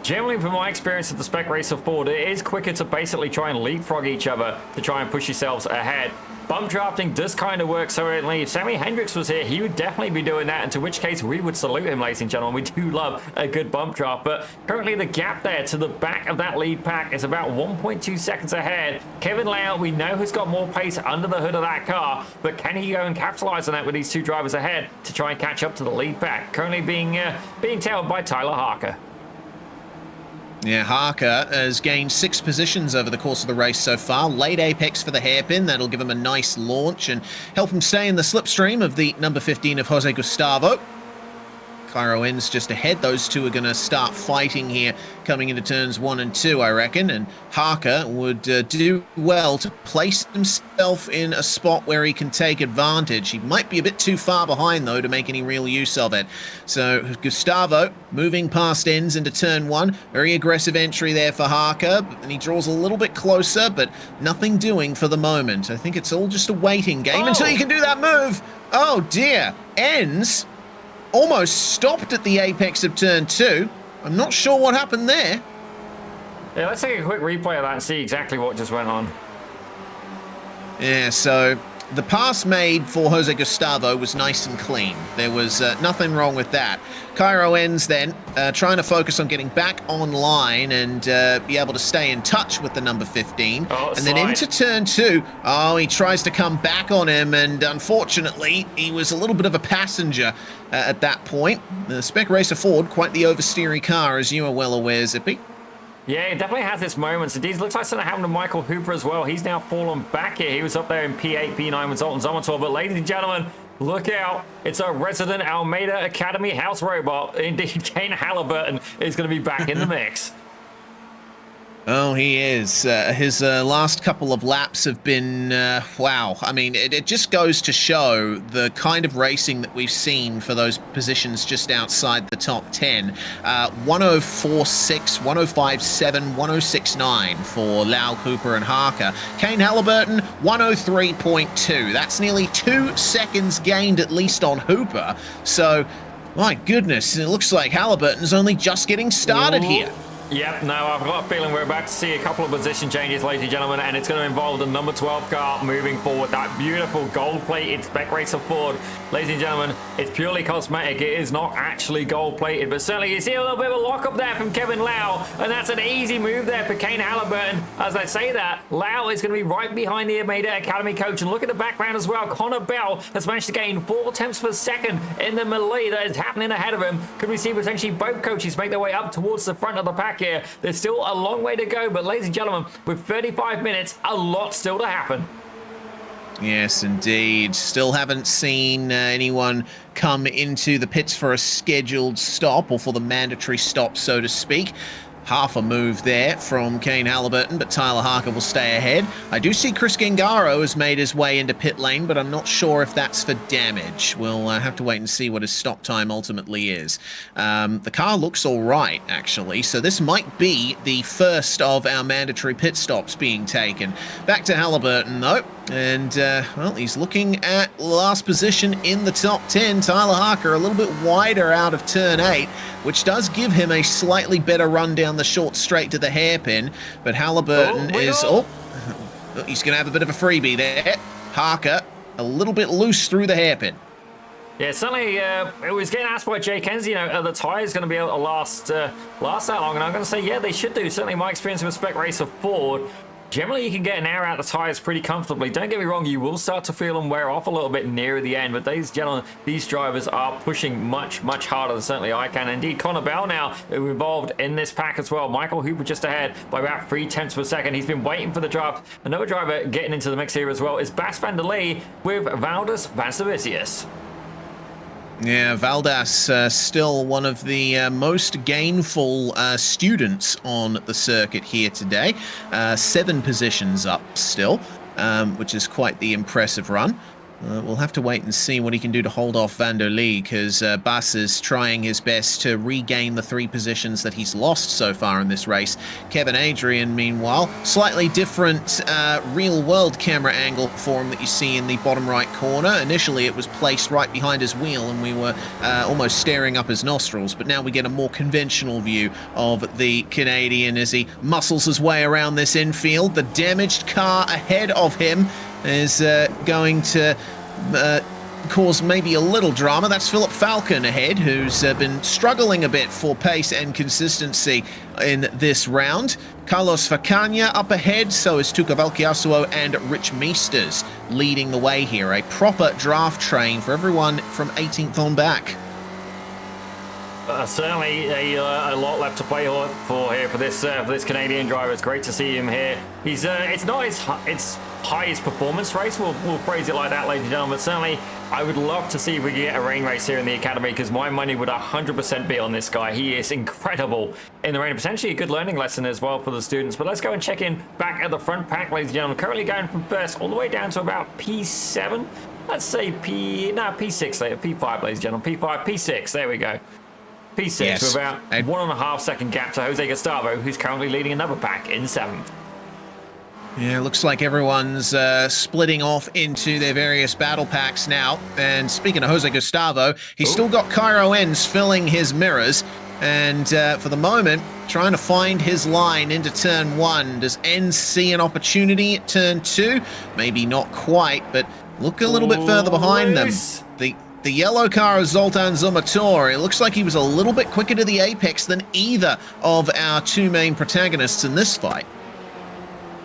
Generally, from my experience at the Spec Racer Ford, it is quicker to basically try and leapfrog each other to try and push yourselves ahead. Bump drafting does kind of work, certainly. If Sammy Hendricks was here, he would definitely be doing that, and to which case we would salute him, ladies and gentlemen. We do love a good bump draft, but currently the gap there to the back of that lead pack is about 1.2 seconds ahead. Kevin Lau, we know, has got more pace under the hood of that car, but can he go and capitalize on that with these two drivers ahead to try and catch up to the lead pack? Currently being tailed by Tyler Harker. Yeah, Harker has gained 6 positions over the course of the race so far. Late apex for the hairpin. That'll give him a nice launch and help him stay in the slipstream of the number 15 of Jose Gustavo. Cairo Enns just ahead. Those two are going to start fighting here coming into turns 1 and 2, I reckon. And Harker would do well to place himself in a spot where he can take advantage. He might be a bit too far behind, though, to make any real use of it. So Gustavo moving past Enns into turn 1. Very aggressive entry there for Harker. And he draws a little bit closer, but nothing doing for the moment. I think it's all just a waiting game until you can do that move. Oh, dear. Enns almost stopped at the apex of turn 2. I'm not sure what happened there. Yeah, let's take a quick replay of that and see exactly what just went on. Yeah, so the pass made for Jose Gustavo was nice and clean. There was nothing wrong with that. Cairo Enns then trying to focus on getting back online and be able to stay in touch with the number 15. And then into turn 2, he tries to come back on him, and unfortunately, he was a little bit of a passenger at that point. The Spec Racer Ford, quite the oversteery car, as you are well aware, Zippy. Yeah, it definitely has its moments. Indeed, looks like something happened to Michael Hooper as well. He's now fallen back here. He was up there in P8, P9 with Zoltan Zomotor. But ladies and gentlemen, look out. It's a resident Almeida Academy house robot. Indeed, Kane Halliburton is going to be back in the mix. Oh, he is. His last couple of laps have been, wow. I mean, it just goes to show the kind of racing that we've seen for those positions just outside the top 10. 104.6, 105.7, 106.9 for Lau, Cooper, and Harker. Kane Halliburton, 103.2. That's nearly 2 seconds gained at least on Hooper. So, my goodness, it looks like Halliburton's only just getting started here. Yep, no, I've got a feeling we're about to see a couple of position changes, ladies and gentlemen, and it's going to involve the number 12 car moving forward. That beautiful gold-plated Spec Racer Ford. Ladies and gentlemen, it's purely cosmetic. It is not actually gold-plated, but certainly you see a little bit of a lock-up there from Kevin Lau, and that's an easy move there for Kane Halliburton. As I say that, Lau is going to be right behind the Almeida Academy coach, and look at the background as well. Connor Bell has managed to gain 4 tenths per second in the melee that is happening ahead of him. Could we see potentially both coaches make their way up towards the front of the pack here? There's still a long way to go, but ladies and gentlemen, with 35 minutes, a lot still to happen. Yes, indeed. Still haven't seen anyone come into the pits for a scheduled stop, or for the mandatory stop, so to speak. Half a move there from Kane Halliburton, but Tyler Harker will stay ahead. I do see Chris Gengaro has made his way into pit lane, but I'm not sure if that's for damage. We'll have to wait and see what his stop time ultimately is. The car looks all right, actually, so this might be the first of our mandatory pit stops being taken. Back to Halliburton, though, and, well, he's looking at last position in the top 10. Tyler Harker a little bit wider out of turn 8, which does give him a slightly better run down the short straight to the hairpin, but Halliburton he's going to have a bit of a freebie there. Harker a little bit loose through the hairpin. Yeah, certainly it was getting asked by Jay Kenzie, you know, are the tyres going to be able to last that long? And I'm going to say, yeah, they should do. Certainly my experience with Spec Racer Ford, generally you can get an air out the tyres pretty comfortably. Don't get me wrong, you will start to feel them wear off a little bit near the end, but these drivers are pushing much harder than certainly I can. Indeed, Connor Bell now involved in this pack as well. Michael Hooper just ahead by about 0.3 per second. He's been waiting for the draft. Another driver getting into the mix here as well is Bas van der Lee with Valdis van Servicius. Yeah, Valdas still one of the most gainful students on the circuit here today. 7 positions up still, which is quite the impressive run. We'll have to wait and see what he can do to hold off Van der Lee, because Bas is trying his best to regain the 3 positions that he's lost so far in this race. Kevin Adrian, meanwhile, slightly different real-world camera angle for him that you see in the bottom right corner. Initially, it was placed right behind his wheel, and we were almost staring up his nostrils, but now we get a more conventional view of the Canadian as he muscles his way around this infield. The damaged car ahead of him is going to cause maybe a little drama. That's Philip Falcon ahead, who's been struggling a bit for pace and consistency in this round. Carlos Facania up ahead, so is Tuka Valkiasuo and Rich Meesters leading the way here. A proper draft train for everyone from 18th on back. Certainly a lot left to play for here for this Canadian driver. It's great to see him here. He's it's not his highest performance race. We'll phrase it like that, ladies and gentlemen. But certainly, I would love to see if we can get a rain race here in the academy, because my money would 100% be on this guy. He is incredible in the rain. Potentially a good learning lesson as well for the students. But let's go and check in back at the front pack, ladies and gentlemen. Currently going from first all the way down to about P7. Let's say P6 later. P5, ladies and gentlemen. P5, P6. There we go. P6 yes. with about 1.5 second gap to Jose Gustavo, who's currently leading another pack in 7th. Yeah, looks like everyone's splitting off into their various battle packs now. And speaking of Jose Gustavo, he's still got Cairo Enns filling his mirrors. And for the moment, trying to find his line into turn 1. Does Enns see an opportunity at turn 2? Maybe not quite, but look a little bit further behind them. The yellow car is Zoltan Zomator. It looks like he was a little bit quicker to the apex than either of our 2 main protagonists in this fight.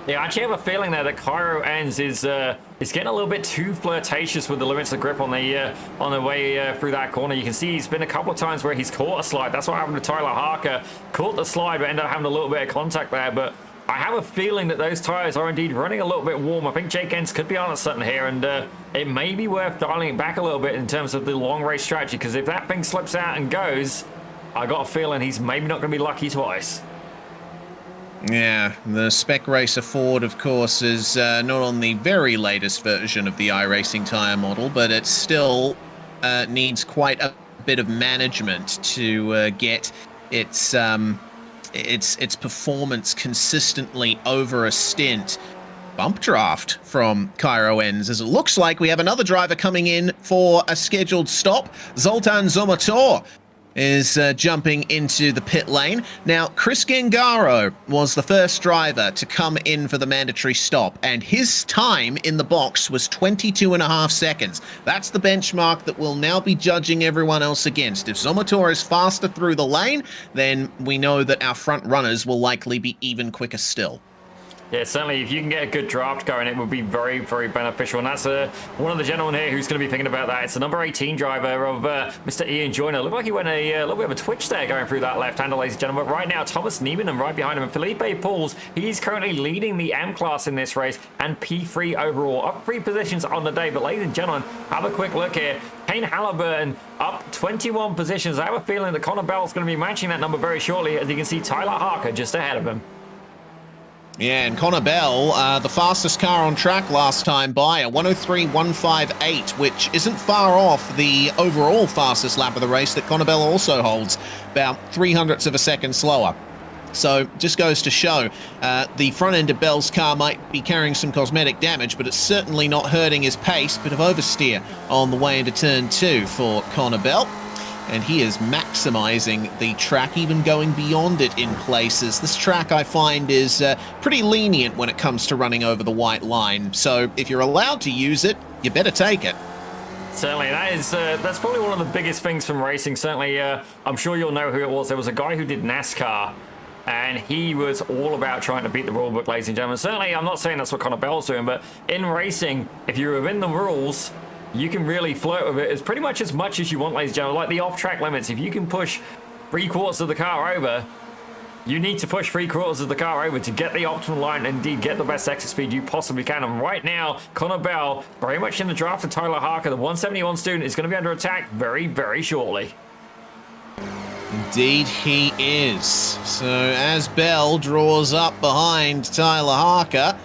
Yeah, I actually have a feeling there that Cairo Enns is getting a little bit too flirtatious with the limits of grip on the way through that corner. You can see he's been a couple of times where he's caught a slide. That's what happened to Tyler Harker. Caught the slide, but ended up having a little bit of contact there. But I have a feeling that those tyres are indeed running a little bit warm. I think Jake Enns could be on something here, and it may be worth dialing it back a little bit in terms of the long race strategy, because if that thing slips out and goes, I got a feeling he's maybe not going to be lucky twice. Yeah, the Spec Racer Ford, of course, is not on the very latest version of the iRacing tyre model, but it still needs quite a bit of management to get its performance consistently over a stint. Bump draft from Cairo Enns, as it looks like we have another driver coming in for a scheduled stop. Zoltan Zomator is jumping into the pit lane. Now, Chris Gengaro was the first driver to come in for the mandatory stop, and his time in the box was 22.5 seconds. That's the benchmark that we'll now be judging everyone else against. If Zomator is faster through the lane, then we know that our front runners will likely be even quicker still. Yeah, certainly if you can get a good draft going, it would be very, very beneficial. And that's one of the gentlemen here who's going to be thinking about that. It's the number 18 driver of Mr. Ian Joyner. Looked like he went a little bit of a twitch there going through that left-hander, ladies and gentlemen. But right now, Thomas Niemann and right behind him, and Felipe Pauls, he's currently leading the M class in this race and P3 overall. Up 3 positions on the day. But ladies and gentlemen, have a quick look here. Kane Halliburton up 21 positions. I have a feeling that Connor Bell's going to be matching that number very shortly, as you can see Tyler Harker just ahead of him. Yeah, and Connor Bell, the fastest car on track last time by, a 103.158, which isn't far off the overall fastest lap of the race that Connor Bell also holds, about 0.03 of a second slower. So just goes to show the front end of Bell's car might be carrying some cosmetic damage, but it's certainly not hurting his pace. Bit of oversteer on the way into turn 2 for Connor Bell. And he is maximizing the track, even going beyond it in places. This track, I find, is pretty lenient when it comes to running over the white line. So if you're allowed to use it, you better take it. Certainly, that's probably one of the biggest things from racing. Certainly, I'm sure you'll know who it was. There was a guy who did NASCAR, and he was all about trying to beat the rule book, ladies and gentlemen. Certainly, I'm not saying that's what Connor Bell's doing, but in racing, if you're within the rules, you can really flirt with it as much as you want, ladies and gentlemen. Like the off-track limits, if you can push 3/4 of the car over, you need to push 3/4 of the car over to get the optimal line and indeed get the best exit speed you possibly can. And right now, Connor Bell, very much in the draft of Tyler Harker, the 171 student, is going to be under attack very, very shortly. Indeed he is. So as Bell draws up behind Tyler Harker,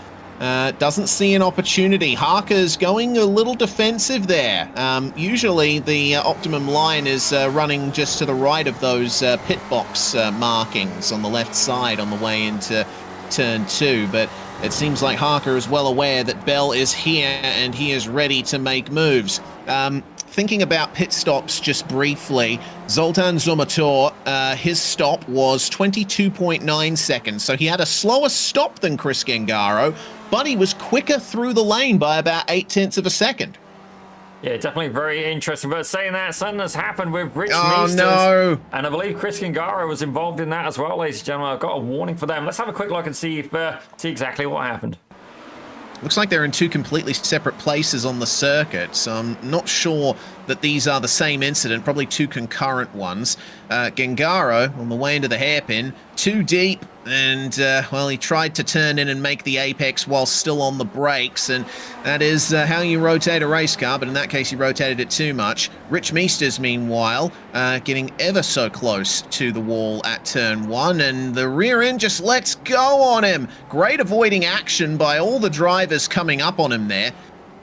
doesn't see an opportunity. Harker's going a little defensive there. Usually the optimum line is running just to the right of those pit box markings on the left side on the way into turn 2, but it seems like Harker is well aware that Bell is here and he is ready to make moves. Thinking about pit stops just briefly, Zoltan Zomator, his stop was 22.9 seconds, so he had a slower stop than Chris Gengaro, but he was quicker through the lane by about 0.8 of a second. Yeah, definitely very interesting. But saying that, something has happened with Rich Oh, Meesters, no. and I believe Chris Gengaro was involved in that as well, ladies and gentlemen. I've got a warning for them. Let's have a quick look and see exactly what happened. Looks like they're in 2 completely separate places on the circuit, so I'm not sure that these are the same incident, probably 2 concurrent ones. Gengaro, on the way into the hairpin, too deep, and, well, he tried to turn in and make the apex while still on the brakes, and that is how you rotate a race car, but in that case he rotated it too much. Rich Meesters, meanwhile, getting ever so close to the wall at turn 1, and the rear end just lets go on him. Great avoiding action by all the drivers coming up on him there.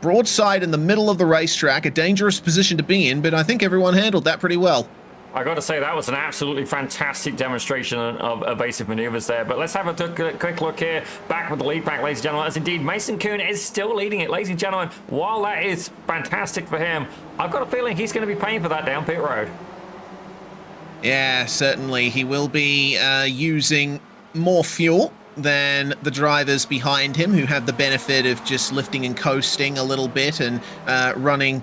Broadside in the middle of the racetrack, a dangerous position to be in, but I think everyone handled that pretty well. I got to say, that was an absolutely fantastic demonstration of evasive maneuvers there. But let's have a quick look here, back with the lead back, ladies and gentlemen, as indeed Mason Kuhn is still leading it, ladies and gentlemen. While that is fantastic for him, I've got a feeling he's going to be paying for that down pit road. Yeah, certainly. He will be using more fuel than the drivers behind him, who have the benefit of just lifting and coasting a little bit and running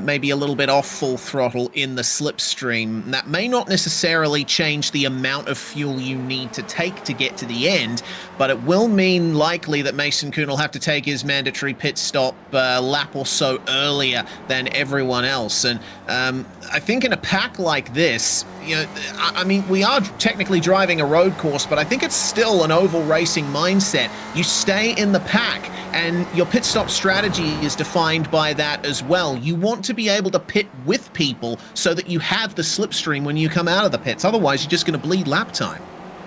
maybe a little bit off full throttle in the slipstream. That may not necessarily change the amount of fuel you need to take to get to the end, but it will mean likely that Mason Kuhn will have to take his mandatory pit stop a lap or so earlier than everyone else. And I think in a pack like this, you know, I mean, we are technically driving a road course, but I think it's still an oval racing mindset. You stay in the pack, and your pit stop strategy is defined by that as well. You want to be able to pit with people so that you have the slipstream when you come out of the pits. Otherwise, you're just going to bleed lap time.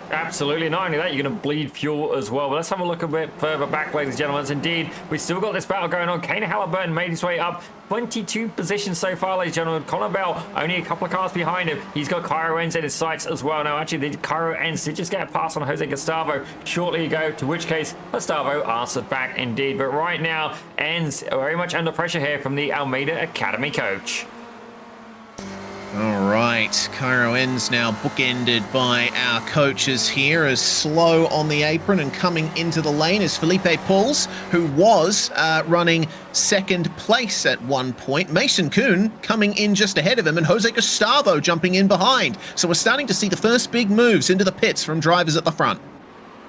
Absolutely. Not only that, you're going to bleed fuel as well. But let's have a look a bit further back, ladies and gentlemen. As indeed, we've still got this battle going on. Kane Halliburton made his way up 22 positions so far, ladies and gentlemen. Connor Bell only a couple of cars behind him. He's got Cairo Enns in his sights as well. Now, actually, the Cairo Enns did just get a pass on Jose Gustavo shortly ago, to which case Gustavo answered back indeed. But right now, Enns very much under pressure here from the Almeida Academy coach. All right, Cairo Enns now bookended by our coaches here, as slow on the apron and coming into the lane is Felipe Pauls, who was running second place at one point. Mason Kuhn coming in just ahead of him, and Jose Gustavo jumping in behind. So we're starting to see the first big moves into the pits from drivers at the front.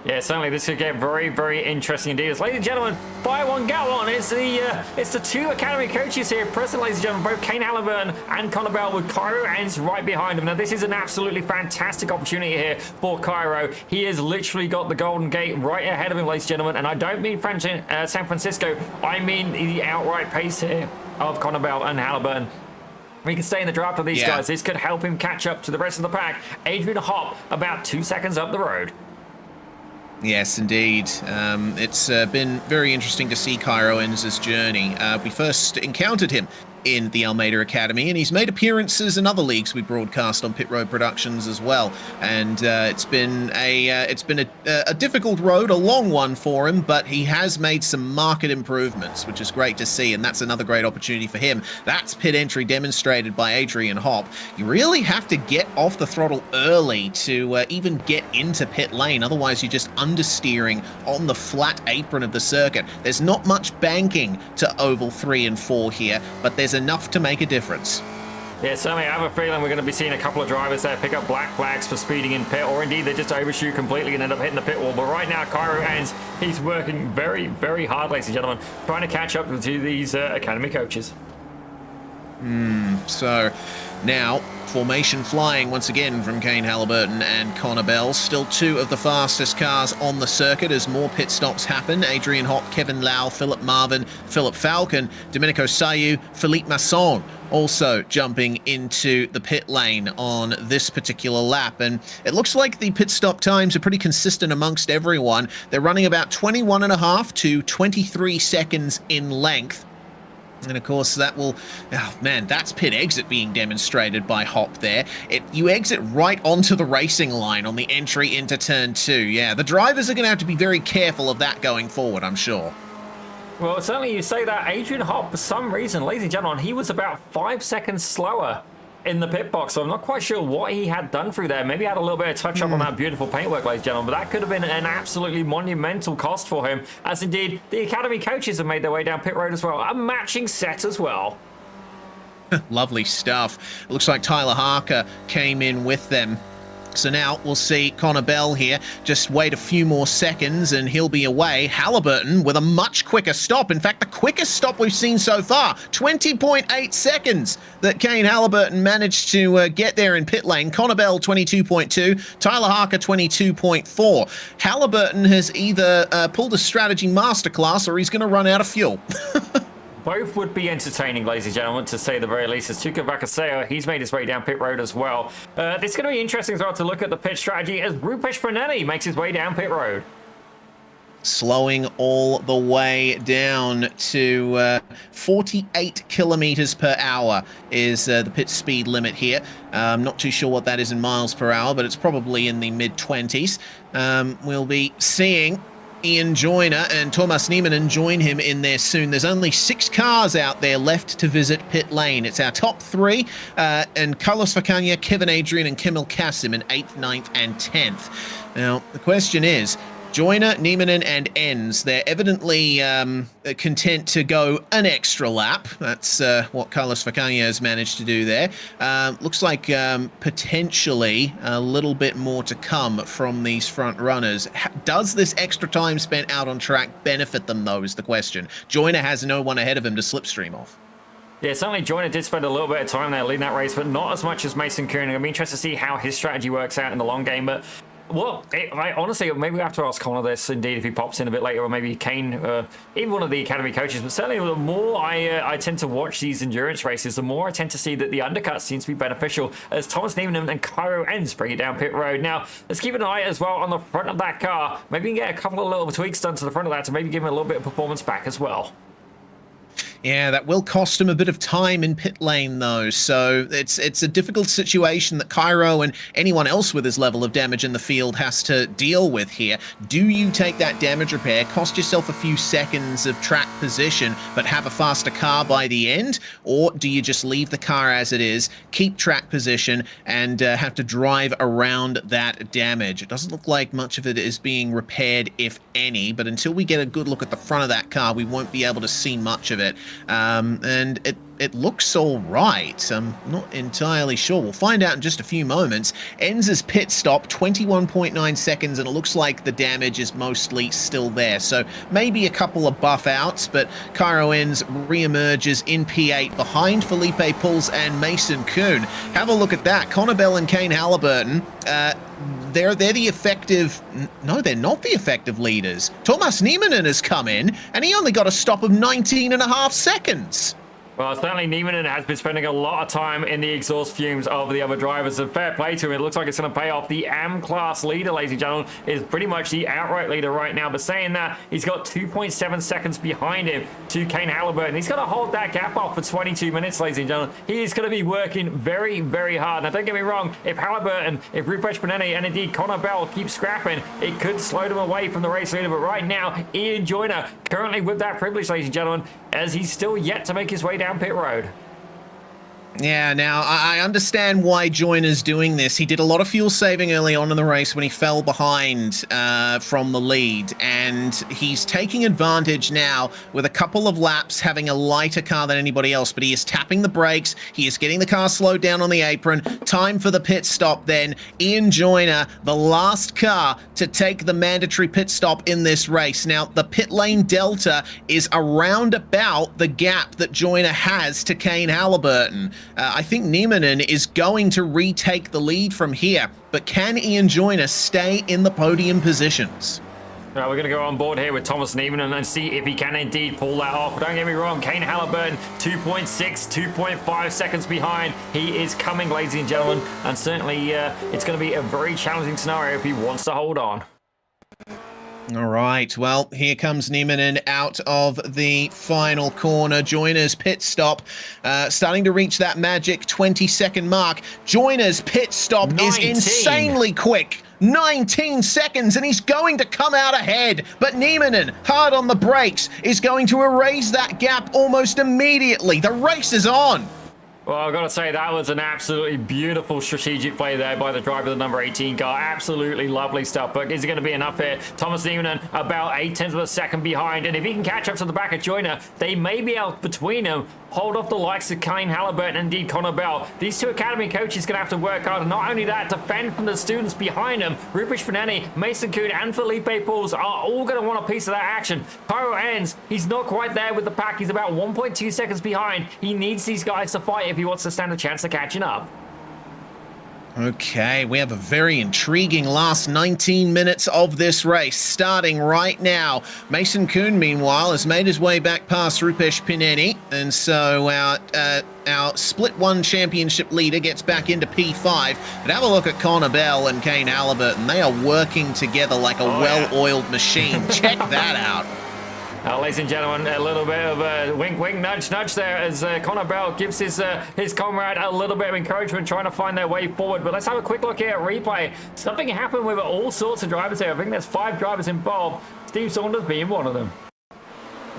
Yeah, certainly this could get very, very interesting indeed. Ladies and gentlemen, buy one, get one. It's the two academy coaches here present, ladies and gentlemen, both Kane Halliburton and Connor Bell, with Cairo Ends right behind him. Now, this is an absolutely fantastic opportunity here for Cairo. He has literally got the Golden Gate right ahead of him, ladies and gentlemen, and I don't mean San Francisco. I mean the outright pace here of Connor Bell and Halliburton. We can stay in the draft of these guys. This could help him catch up to the rest of the pack. Adrian Hopp about 2 seconds up the road. Yes, indeed. It's been very interesting to see Cairo Ends' journey. We first encountered him in the Almeida Academy, and he's made appearances in other leagues we broadcast on Pit Road Productions as well. And it's been a difficult road, a long one for him, but he has made some market improvements, which is great to see, and that's another great opportunity for him. That's pit entry demonstrated by Adrian Hopp. You really have to get off the throttle early to even get into pit lane, otherwise you're just understeering on the flat apron of the circuit. There's not much banking to oval 3 and 4 here, but there's enough to make a difference. Yeah, certainly I have a feeling we're going to be seeing a couple of drivers there pick up black flags for speeding in pit, or indeed they just overshoot completely and end up hitting the pit wall. But right now, Cairo Ends, he's working very, very hard, ladies and gentlemen, trying to catch up to these academy coaches. So now formation flying once again from Kane Halliburton and Connor Bell. Still two of the fastest cars on the circuit as more pit stops happen. Adrian Hopp, Kevin Lau, Philip Marvin, Philip Falcon, Domenico Sayu, Philippe Masson also jumping into the pit lane on this particular lap. And it looks like the pit stop times are pretty consistent amongst everyone. They're running about 21.5 to 23 seconds in length. And of course that will, oh man, that's pit exit being demonstrated by Hopp there. You exit right onto the racing line on the entry into turn 2. Yeah, the drivers are going to have to be very careful of that going forward, I'm sure. Well, certainly you say that. Adrian Hopp, for some reason, ladies and gentlemen, he was about 5 seconds slower in the pit box, so I'm not quite sure what he had done through there. Maybe he had a little bit of touch up on that beautiful paintwork, ladies and gentlemen, but that could have been an absolutely monumental cost for him, as indeed the academy coaches have made their way down pit road as well. A matching set as well. Lovely stuff. It looks like Tyler Harker came in with them. So now we'll see Connor Bell here just wait a few more seconds and he'll be away. Halliburton with a much quicker stop. In fact, the quickest stop we've seen so far, 20.8 seconds that Kane Halliburton managed to get there in pit lane. Connor Bell 22.2, Tyler Harker 22.4. Halliburton has either pulled a strategy masterclass or he's going to run out of fuel. Both would be entertaining, ladies and gentlemen, to say the very least. As Tuka Vakaseo, he's made his way down pit road as well. It's going to be interesting as well to look at the pit strategy as Rupesh Pranelli makes his way down pit road. Slowing all the way down to 48 kilometers per hour is the pit speed limit here. I'm not too sure what that is in miles per hour, but it's probably in the mid-20s. We'll be seeing Ian Joyner and Thomas Niemanen join him in there soon. There's only 6 cars out there left to visit pit lane. It's our top 3, and Carlos Facania, Kevin Adrian, and Kemal Kassim in 8th, 9th, and 10th. Now, the question is, Joyner, Niemanen, and Enns, they're evidently content to go an extra lap. That's what Carlos Facania has managed to do there. Looks like potentially a little bit more to come from these front runners. Does this extra time spent out on track benefit them, though, is the question. Joyner has no one ahead of him to slipstream off. Yeah, certainly Joyner did spend a little bit of time there leading that race, but not as much as Mason Koenig. I'm interested to see how his strategy works out in the long game, but well, honestly, maybe we have to ask Connor this, indeed, if he pops in a bit later, or maybe Kane, even one of the academy coaches. But certainly, the more I tend to watch these endurance races, the more I tend to see that the undercut seems to be beneficial as Thomas Niemanen and Cairo Ends bring it down pit road. Now, let's keep an eye as well on the front of that car. Maybe we can get a couple of little tweaks done to the front of that to maybe give him a little bit of performance back as well. Yeah, that will cost him a bit of time in pit lane, though, so it's a difficult situation that Cairo and anyone else with his level of damage in the field has to deal with here. Do you take that damage repair, cost yourself a few seconds of track position, but have a faster car by the end, or do you just leave the car as it is, keep track position, and have to drive around that damage? It doesn't look like much of it is being repaired, if any, but until we get a good look at the front of that car, we won't be able to see much of it. and it looks all right. I'm not entirely sure. We'll find out in just a few moments. Ends his pit stop, 21.9 seconds, and it looks like the damage is mostly still there. So maybe a couple of buff outs, but Cairo Ends re-emerges in P8 behind Felipe Pulls and Mason Kuhn. Have a look at that. Connor Bell and Kane Halliburton, they're the effective... No, they're not the effective leaders. Thomas Niemanen has come in, and he only got a stop of 19.5 seconds. Well, certainly Niemanen has been spending a lot of time in the exhaust fumes of the other drivers, and fair play to him. It looks like it's going to pay off. The AM-class leader, ladies and gentlemen, is pretty much the outright leader right now. But saying that, he's got 2.7 seconds behind him to Kane Halliburton. He's got to hold that gap off for 22 minutes, ladies and gentlemen. He is going to be working very, very hard. Now, don't get me wrong. If Halliburton, if Rupesh Pineni, and indeed Connor Bell keep scrapping, it could slow them away from the race leader. But right now, Ian Joyner currently with that privilege, ladies and gentlemen, as he's still yet to make his way down pit road. Yeah, now, I understand why Joyner's doing this. He did a lot of fuel saving early on in the race when he fell behind from the lead, and he's taking advantage now with a couple of laps having a lighter car than anybody else, but he is tapping the brakes. He is getting the car slowed down on the apron. Time for the pit stop then. Ian Joyner, the last car to take the mandatory pit stop in this race. Now, the pit lane delta is around about the gap that Joyner has to Kane Halliburton. I think Niemanen is going to retake the lead from here, but can Ian Joyner stay in the podium positions? We're going to go on board here with Thomas Niemanen and see if he can indeed pull that off. Don't get me wrong, Kane Halliburton, 2.6, 2.5 seconds behind. He is coming, ladies and gentlemen, and certainly it's going to be a very challenging scenario if he wants to hold on. All right, well, here comes Niemanen out of the final corner. Joyner's pit stop, starting to reach that magic 20-second mark. Joyner's pit stop 19. is insanely quick. 19 seconds, and he's going to come out ahead. But Niemanen, hard on the brakes, is going to erase that gap almost immediately. The race is on. Well, I've got to say, that was an absolutely beautiful strategic play there by the driver of the number 18 car. Absolutely lovely stuff. But is it going to be enough here? Thomas Niemanen about 0.8 of a second behind. And if he can catch up to the back of Joyner, they may be able, between them, hold off the likes of Kane Halliburton and indeed Connor Bell. These two academy coaches going to have to work hard. And not only that, defend from the students behind them. Rupesh Pineni, Mason Kuhn, and Felipe Pulls are all going to want a piece of that action. Cairo Ends, he's not quite there with the pack. He's about 1.2 seconds behind. He needs these guys to fight if he wants to stand a chance of catching up. Okay, we have a very intriguing last 19 minutes of this race starting right now. Mason Kuhn, meanwhile, has made his way back past Rupesh Pineni, and so our Split 1 championship leader gets back into P5. But have a look at Connor Bell and Kane Halliburton. They are working together like a well-oiled machine. Check that out. Ladies and gentlemen, a little bit of a wink, wink, nudge, nudge there as Connor Bell gives his comrade a little bit of encouragement trying to find their way forward. But let's have a quick look here at replay. Something happened with all sorts of drivers here. I think there's 5 drivers involved, Steve Saunders being one of them.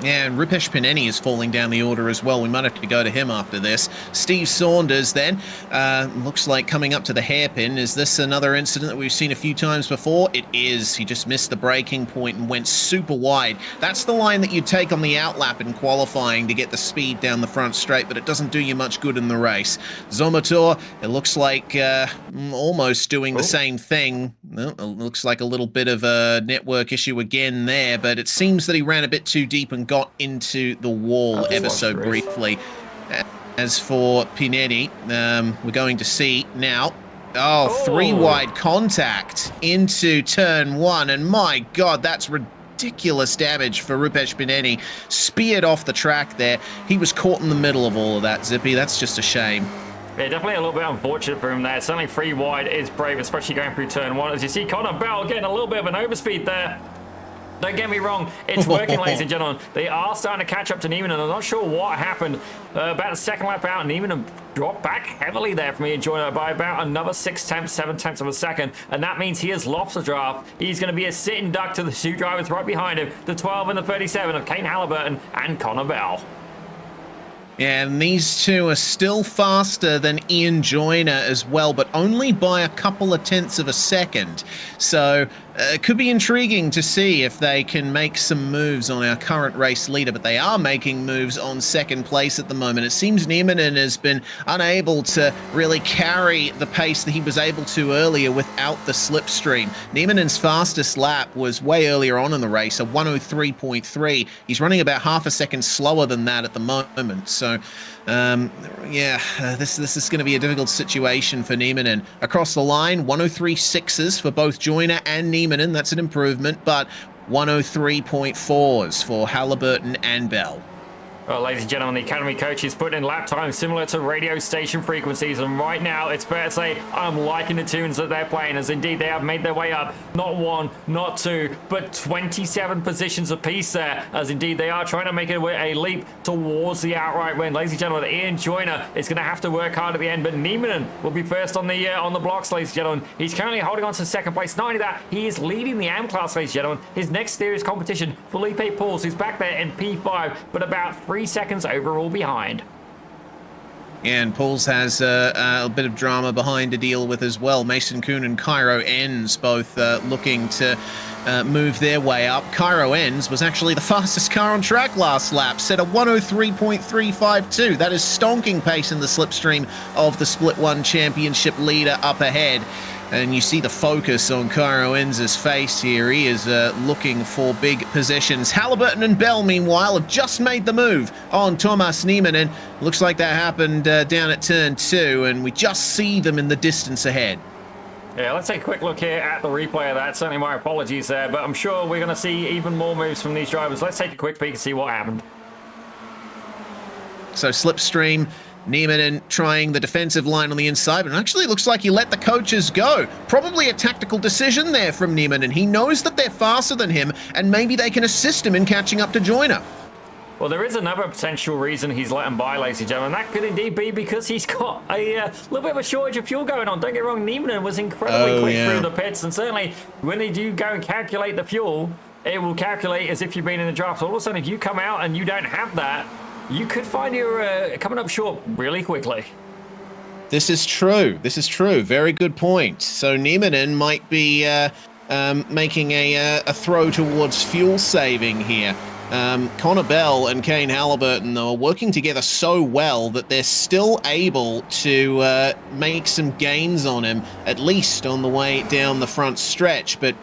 Yeah, and Rupesh Pineni is falling down the order as well. We might have to go to him after this. Steve Saunders then, looks like coming up to the hairpin. Is this another incident that we've seen a few times before? It is. He just missed the braking point and went super wide. That's the line that you take on the outlap in qualifying to get the speed down the front straight, but it doesn't do you much good in the race. Zomotor, it looks like almost doing the same thing. Well, it looks like a little bit of a network issue again there, but it seems that he ran a bit too deep and got into the wall ever so briefly. As for Pineni, we're going to see now. Oh, 3 wide contact into turn 1, and my God, that's ridiculous damage for Rupesh Pineni. Speared off the track there. He was caught in the middle of all of that, Zippy. That's just a shame. Yeah, definitely a little bit unfortunate for him there. Certainly 3 wide is brave, especially going through turn 1. As you see, Connor Bell getting a little bit of an overspeed there. Don't get me wrong, it's working, ladies and gentlemen. They are starting to catch up to Niemanen. I'm not sure what happened. About a second lap out, Niemanen dropped back heavily there from Ian Joyner by about another 7/10 of a second. And that means he has lost the draft. He's going to be a sitting duck to the 2 drivers right behind him, the 12 and the 37 of Kane Halliburton and Connor Bell. Yeah, and these two are still faster than Ian Joyner as well, but only by a couple of tenths of a second. So It could be intriguing to see if they can make some moves on our current race leader, but they are making moves on second place at the moment. It seems Nieminen has been unable to really carry the pace that he was able to earlier without the slipstream. Nieminen's fastest lap was way earlier on in the race, a 103.3. He's running about half a second slower than that at the moment. So, this is going to be a difficult situation for Nieminen. Across the line, 103.6s for both Joyner and Nieminen. That's an improvement, but 103.4s for Halliburton and Bell. Well, ladies and gentlemen, the Academy coach is putting in lap time similar to radio station frequencies, and right now it's fair to say I'm liking the tunes that they're playing, as indeed they have made their way up, not one, not two, but 27 positions apiece there, as indeed they are trying to make a leap towards the outright win. Ladies and gentlemen, Ian Joyner is going to have to work hard at the end, but Nieminen will be first on the blocks, ladies and gentlemen. He's currently holding on to second place. Not only that, he is leading the AM class, ladies and gentlemen. His next serious competition, Felipe Pauls, who's back there in P5, but about 3 seconds overall behind. Yeah, and Pauls has a bit of drama behind to deal with as well. Mason Kuhn and Cairo Enns both looking to move their way up. Cairo Enns was actually the fastest car on track last lap, set a 103.352. That is stonking pace in the slipstream of the Split 1 championship leader up ahead. And you see the focus on Cairo Enns' face here. He is looking for big positions. Halliburton and Bell, meanwhile, have just made the move on Thomas Nieminen. Looks like that happened down at turn 2, and we just see them in the distance ahead. Yeah, let's take a quick look here at the replay of that. Certainly my apologies there, but I'm sure we're going to see even more moves from these drivers. Let's take a quick peek and see what happened. So slipstream, Nieminen trying the defensive line on the inside, but it actually looks like he let the coaches go. Probably a tactical decision there from Nieminen. He knows that they're faster than him, and maybe they can assist him in catching up to Joyner. Well, there is another potential reason he's let him by, ladies and gentlemen. That could indeed be because he's got a little bit of a shortage of fuel going on. Don't get me wrong, Nieminen was incredibly quick through the pits, and certainly when they do go and calculate the fuel, it will calculate as if you've been in the draft. So all of a sudden, if you come out and you don't have that, you could find you're coming up short really quickly. This is true. This is true. Very good point. So Nieminen might be making a throw towards fuel saving here. Connor Bell and Kane Halliburton, though, are working together so well that they're still able to make some gains on him, at least on the way down the front stretch. But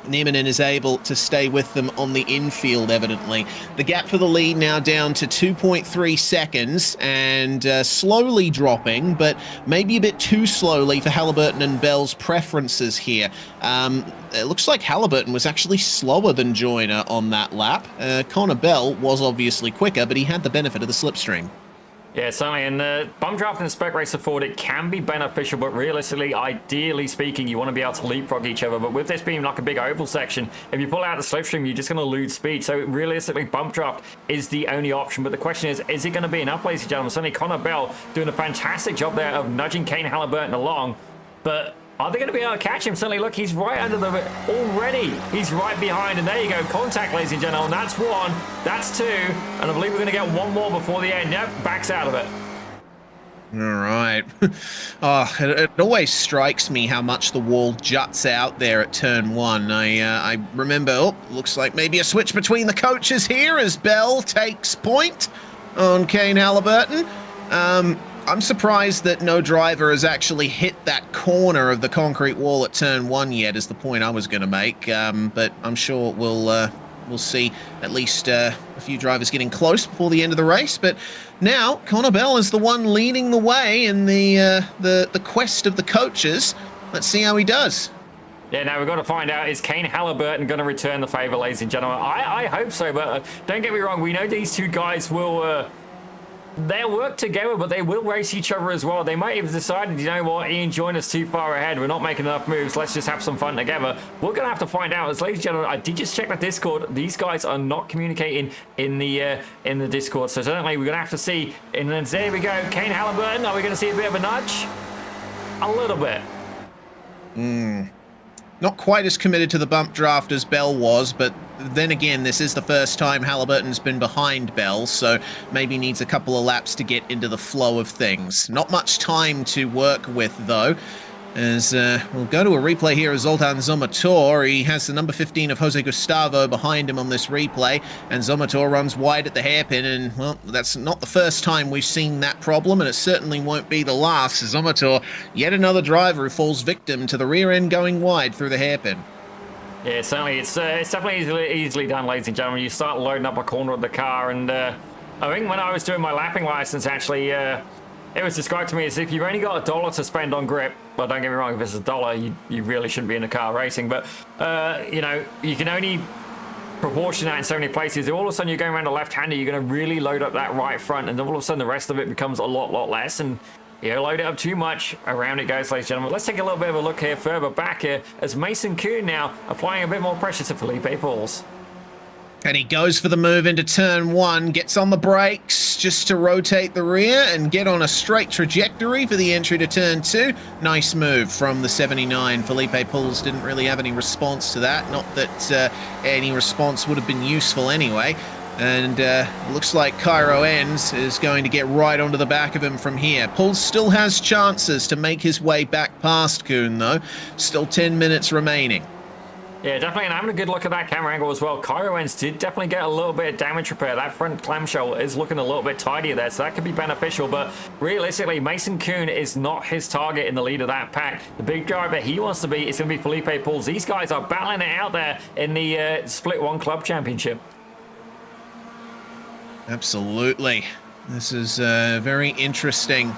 Nieminen is able to stay with them on the infield, evidently. The gap for the lead now down to 2.3 seconds and slowly dropping, but maybe a bit too slowly for Halliburton and Bell's preferences here. It looks like Halliburton was actually slower than Joyner on that lap. Connor Bell was obviously quicker, but he had the benefit of the slipstream. Yeah, certainly. And bump draft and spec racer Ford, it can be beneficial, but realistically, ideally speaking, you want to be able to leapfrog each other. But with this being like a big oval section, if you pull out the slipstream, you're just going to lose speed. So realistically, bump draft is the only option. But the question is it going to be enough, ladies and gentlemen? Certainly, Connor Bell doing a fantastic job there of nudging Kane Halliburton along. But are they going to be able to catch him? Certainly, look, he's right under the... Already, he's right behind. And there you go. Contact, ladies and gentlemen. That's one. That's two. And I believe we're going to get one more before the end. Yep, backs out of it. All right. It always strikes me how much the wall juts out there at turn 1. I remember, looks like maybe a switch between the coaches here as Bell takes point on Kane Halliburton. I'm surprised that no driver has actually hit that corner of the concrete wall at turn 1 yet, is the point I was going to make. But I'm sure we'll see at least a few drivers getting close before the end of the race. But now Connor Bell is the one leading the way in the quest of the coaches. Let's see how he does. Yeah, now we've got to find out, is Kane Halliburton going to return the favour, ladies and gentlemen? I hope so, but don't get me wrong, we know these two guys will... they'll work together, but they will race each other as well. They might have decided, you know what, Ian Joyner's too far ahead. We're not making enough moves. Let's just have some fun together. We're going to have to find out. As ladies and gentlemen, I did just check the Discord. These guys are not communicating in the Discord. So certainly we're going to have to see. And then there we go. Kane Halliburton, are we going to see a bit of a nudge? A little bit. Not quite as committed to the bump draft as Bell was, but then again, this is the first time Halliburton's been behind Bell, so maybe needs a couple of laps to get into the flow of things. Not much time to work with, though. As we'll go to a replay here of Zoltan Zomator. He has the number 15 of Jose Gustavo behind him on this replay, and Zomator runs wide at the hairpin, and, well, that's not the first time we've seen that problem, and it certainly won't be the last. Zomator, yet another driver who falls victim to the rear end going wide through the hairpin. Yeah, certainly. It's definitely easily done, ladies and gentlemen. You start loading up a corner of the car, and I think when I was doing my lapping license, actually, it was described to me as if you've only got $1 to spend on grip. Well, don't get me wrong, if it's $1, you really shouldn't be in a car racing. But, you know, you can only proportion that in so many places. If all of a sudden you're going around a left-hander, you're going to really load up that right front. And then all of a sudden the rest of it becomes a lot less. And you load it up too much, around it goes, ladies and gentlemen. Let's take a little bit of a look here further back here as Mason Kuhn now applying a bit more pressure to Felipe Pauls. And he goes for the move into turn 1, gets on the brakes just to rotate the rear and get on a straight trajectory for the entry to turn 2. Nice move from the 79. Felipe Pauls didn't really have any response to that. Not that any response would have been useful anyway. And looks like Cairo Enns is going to get right onto the back of him from here. Pauls still has chances to make his way back past Kuhn, though. Still 10 minutes remaining. Yeah, definitely, and having a good look at that camera angle as well. Cairo Enns did definitely get a little bit of damage repair. That front clamshell is looking a little bit tidier there, so that could be beneficial. But realistically, Mason Kuhn is not his target in the lead of that pack. The big driver he wants to be is going to be Felipe Pauls. These guys are battling it out there in the Split 1 Club Championship. Absolutely. This is a very interesting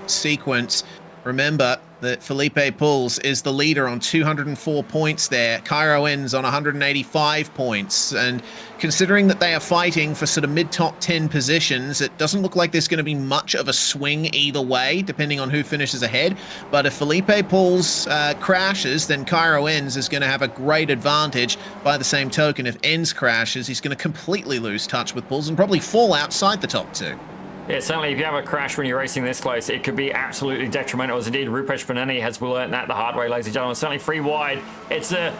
sequence. Remember that Felipe Pauls is the leader on 204 points there. Cairo Enns on 185 points. And considering that they are fighting for sort of mid-top 10 positions, it doesn't look like there's going to be much of a swing either way, depending on who finishes ahead. But if Felipe Pauls crashes, then Cairo Enns is going to have a great advantage. By the same token, if Enns crashes, he's going to completely lose touch with Pauls and probably fall outside the top 2. Yeah, certainly if you have a crash when you're racing this close, it could be absolutely detrimental, as indeed Rupesh Paneni has learned that the hard way, ladies and gentlemen. Certainly free wide. It's a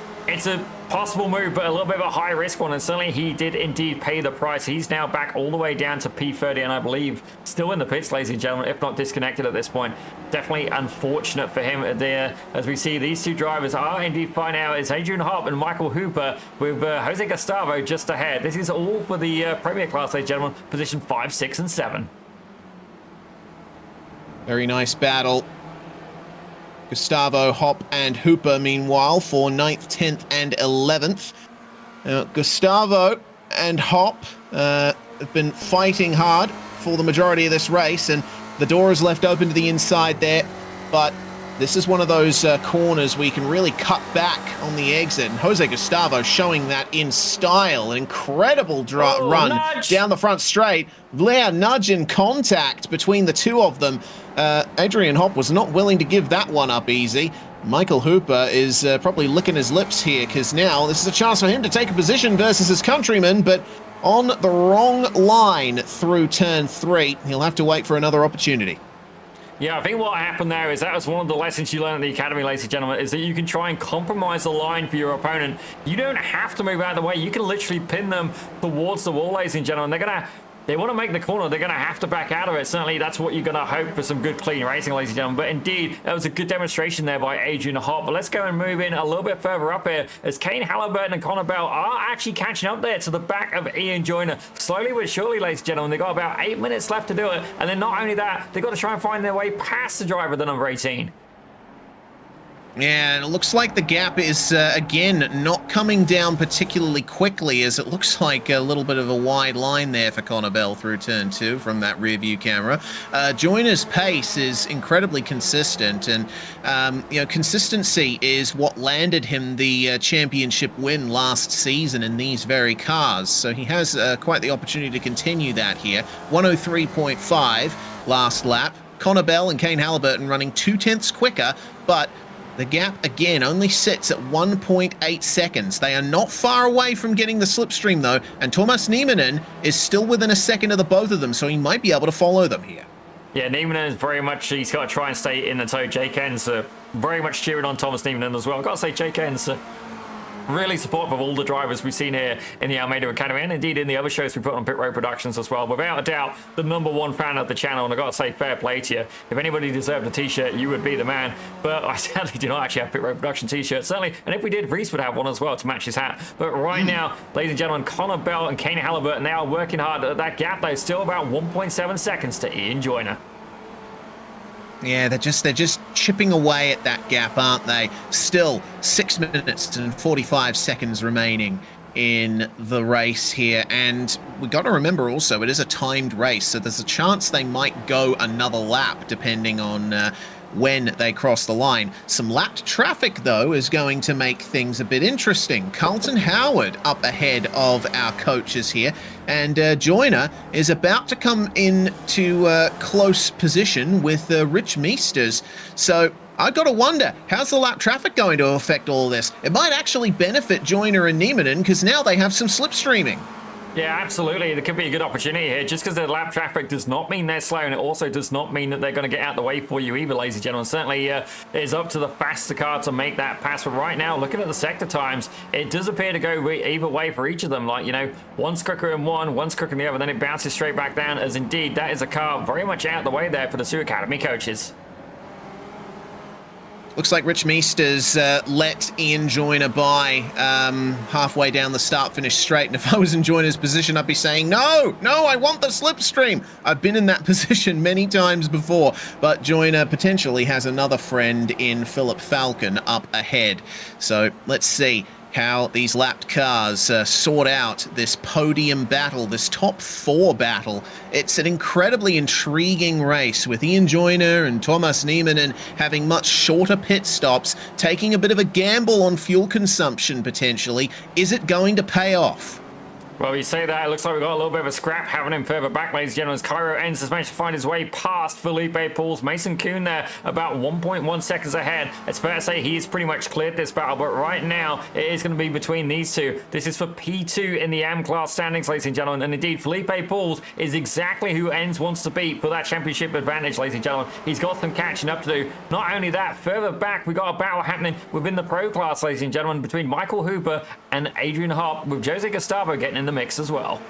possible move, but a little bit of a high risk one, and certainly he did indeed pay the price. He's now back all the way down to P30, and I believe still in the pits, ladies and gentlemen, if not disconnected at this point. Definitely unfortunate for him there, as we see these two drivers are indeed fine now. It's Adrian Hopp and Michael Hooper with Jose Gustavo just ahead. This is all for the Premier Class, ladies and gentlemen, position 5, 6, and 7. Very nice battle. Gustavo, Hopp, and Hooper, meanwhile, for 9th, 10th, and 11th. Gustavo and Hopp have been fighting hard for the majority of this race, and the door is left open to the inside there, but this is one of those corners where you can really cut back on the exit, and Jose Gustavo showing that in style. An incredible run nudge down the front straight. Blair nudge in contact between the two of them. Adrian Hopp was not willing to give that one up easy. Michael Hooper is probably licking his lips here, because now this is a chance for him to take a position versus his countryman, but on the wrong line through turn 3. He'll have to wait for another opportunity. Yeah, I think what happened there is that was one of the lessons you learn at the academy, ladies and gentlemen, is that you can try and compromise the line for your opponent. You don't have to move out of the way. You can literally pin them towards the wall, ladies and gentlemen. They want to make the corner. They're going to have to back out of it. Certainly, that's what you're going to hope for, some good, clean racing, ladies and gentlemen. But indeed, that was a good demonstration there by Adrian Hopp. But let's go and move in a little bit further up here, as Kane Halliburton and Connor Bell are actually catching up there to the back of Ian Joyner. Slowly but surely, ladies and gentlemen. They've got about 8 minutes left to do it. And then not only that, they've got to try and find their way past the driver, the number 18. Yeah, and it looks like the gap is, again, not coming down particularly quickly, as it looks like a little bit of a wide line there for Connor Bell through turn 2 from that rear view camera. Joyner's pace is incredibly consistent, and, you know, consistency is what landed him the championship win last season in these very cars. So he has quite the opportunity to continue that here. 103.5 last lap. Connor Bell and Kane Halliburton running 0.2 quicker, but the gap, again, only sits at 1.8 seconds. They are not far away from getting the slipstream, though, and Thomas Nieminen is still within a second of the both of them, so he might be able to follow them here. Yeah, Nieminen is very much, he's got to try and stay in the tow. Jake Enns very much cheering on Thomas Nieminen as well. I've got to say, Jake Enns really supportive of all the drivers we've seen here in the Almeida Academy, and indeed in the other shows we put on Pit Road Productions as well. Without a doubt, the #1 fan of the channel, and I've got to say, fair play to you. If anybody deserved a t-shirt, you would be the man. But I sadly do not actually have Pit Road Production t-shirts, certainly. And if we did, Reese would have one as well to match his hat. But right now, ladies and gentlemen, Connor Bell and Kane Halliburton, they are working hard. That gap, though, still about 1.7 seconds to Ian Joyner. Yeah, they're just chipping away at that gap, aren't they? Still 6 minutes and 45 seconds remaining in the race here, and we got to remember also it is a timed race, so there's a chance they might go another lap depending on when they cross the line. Some lapped traffic, though, is going to make things a bit interesting. Carlton Howard up ahead of our coaches here, and Joyner is about to come into close position with Rich Meesters. So I've got to wonder, how's the lap traffic going to affect all this? It might actually benefit Joyner and Niemanen, because now they have some slipstreaming. Yeah, absolutely. There could be a good opportunity here. Just because they're lap traffic does not mean they're slow, and it also does not mean that they're going to get out the way for you either, ladies and gentlemen. Certainly it's up to the faster car to make that pass. But right now, looking at the sector times, it does appear to go either way for each of them. Like, you know, one's quicker in one, one's quicker in the other, then it bounces straight back down, as indeed that is a car very much out the way there for the Sioux Academy coaches. Looks like Rich Meesters let Ian Joyner by halfway down the start-finish straight. And if I was in Joyner's position, I'd be saying, no, I want the slipstream. I've been in that position many times before. But Joyner potentially has another friend in Philip Falcon up ahead. So let's see how these lapped cars sort out this podium battle, this top four battle. It's an incredibly intriguing race, with Ian Joyner and Thomas Niemanen having much shorter pit stops, taking a bit of a gamble on fuel consumption potentially. Is it going to pay off? Well, you say that, it looks like we've got a little bit of a scrap happening further back, ladies and gentlemen, as Cairo Ends has managed to find his way past Felipe Pauls. Mason Kuhn there, about 1.1 seconds ahead. It's fair to say he's pretty much cleared this battle, but right now it is going to be between these two. This is for P2 in the AM class standings, ladies and gentlemen, and indeed Felipe Pauls is exactly who Ends wants to beat for that championship advantage, ladies and gentlemen. He's got some catching up to do. Not only that, further back we got a battle happening within the pro class, ladies and gentlemen, between Michael Hooper and Adrian Hopp, with Jose Gustavo getting in the mix as well.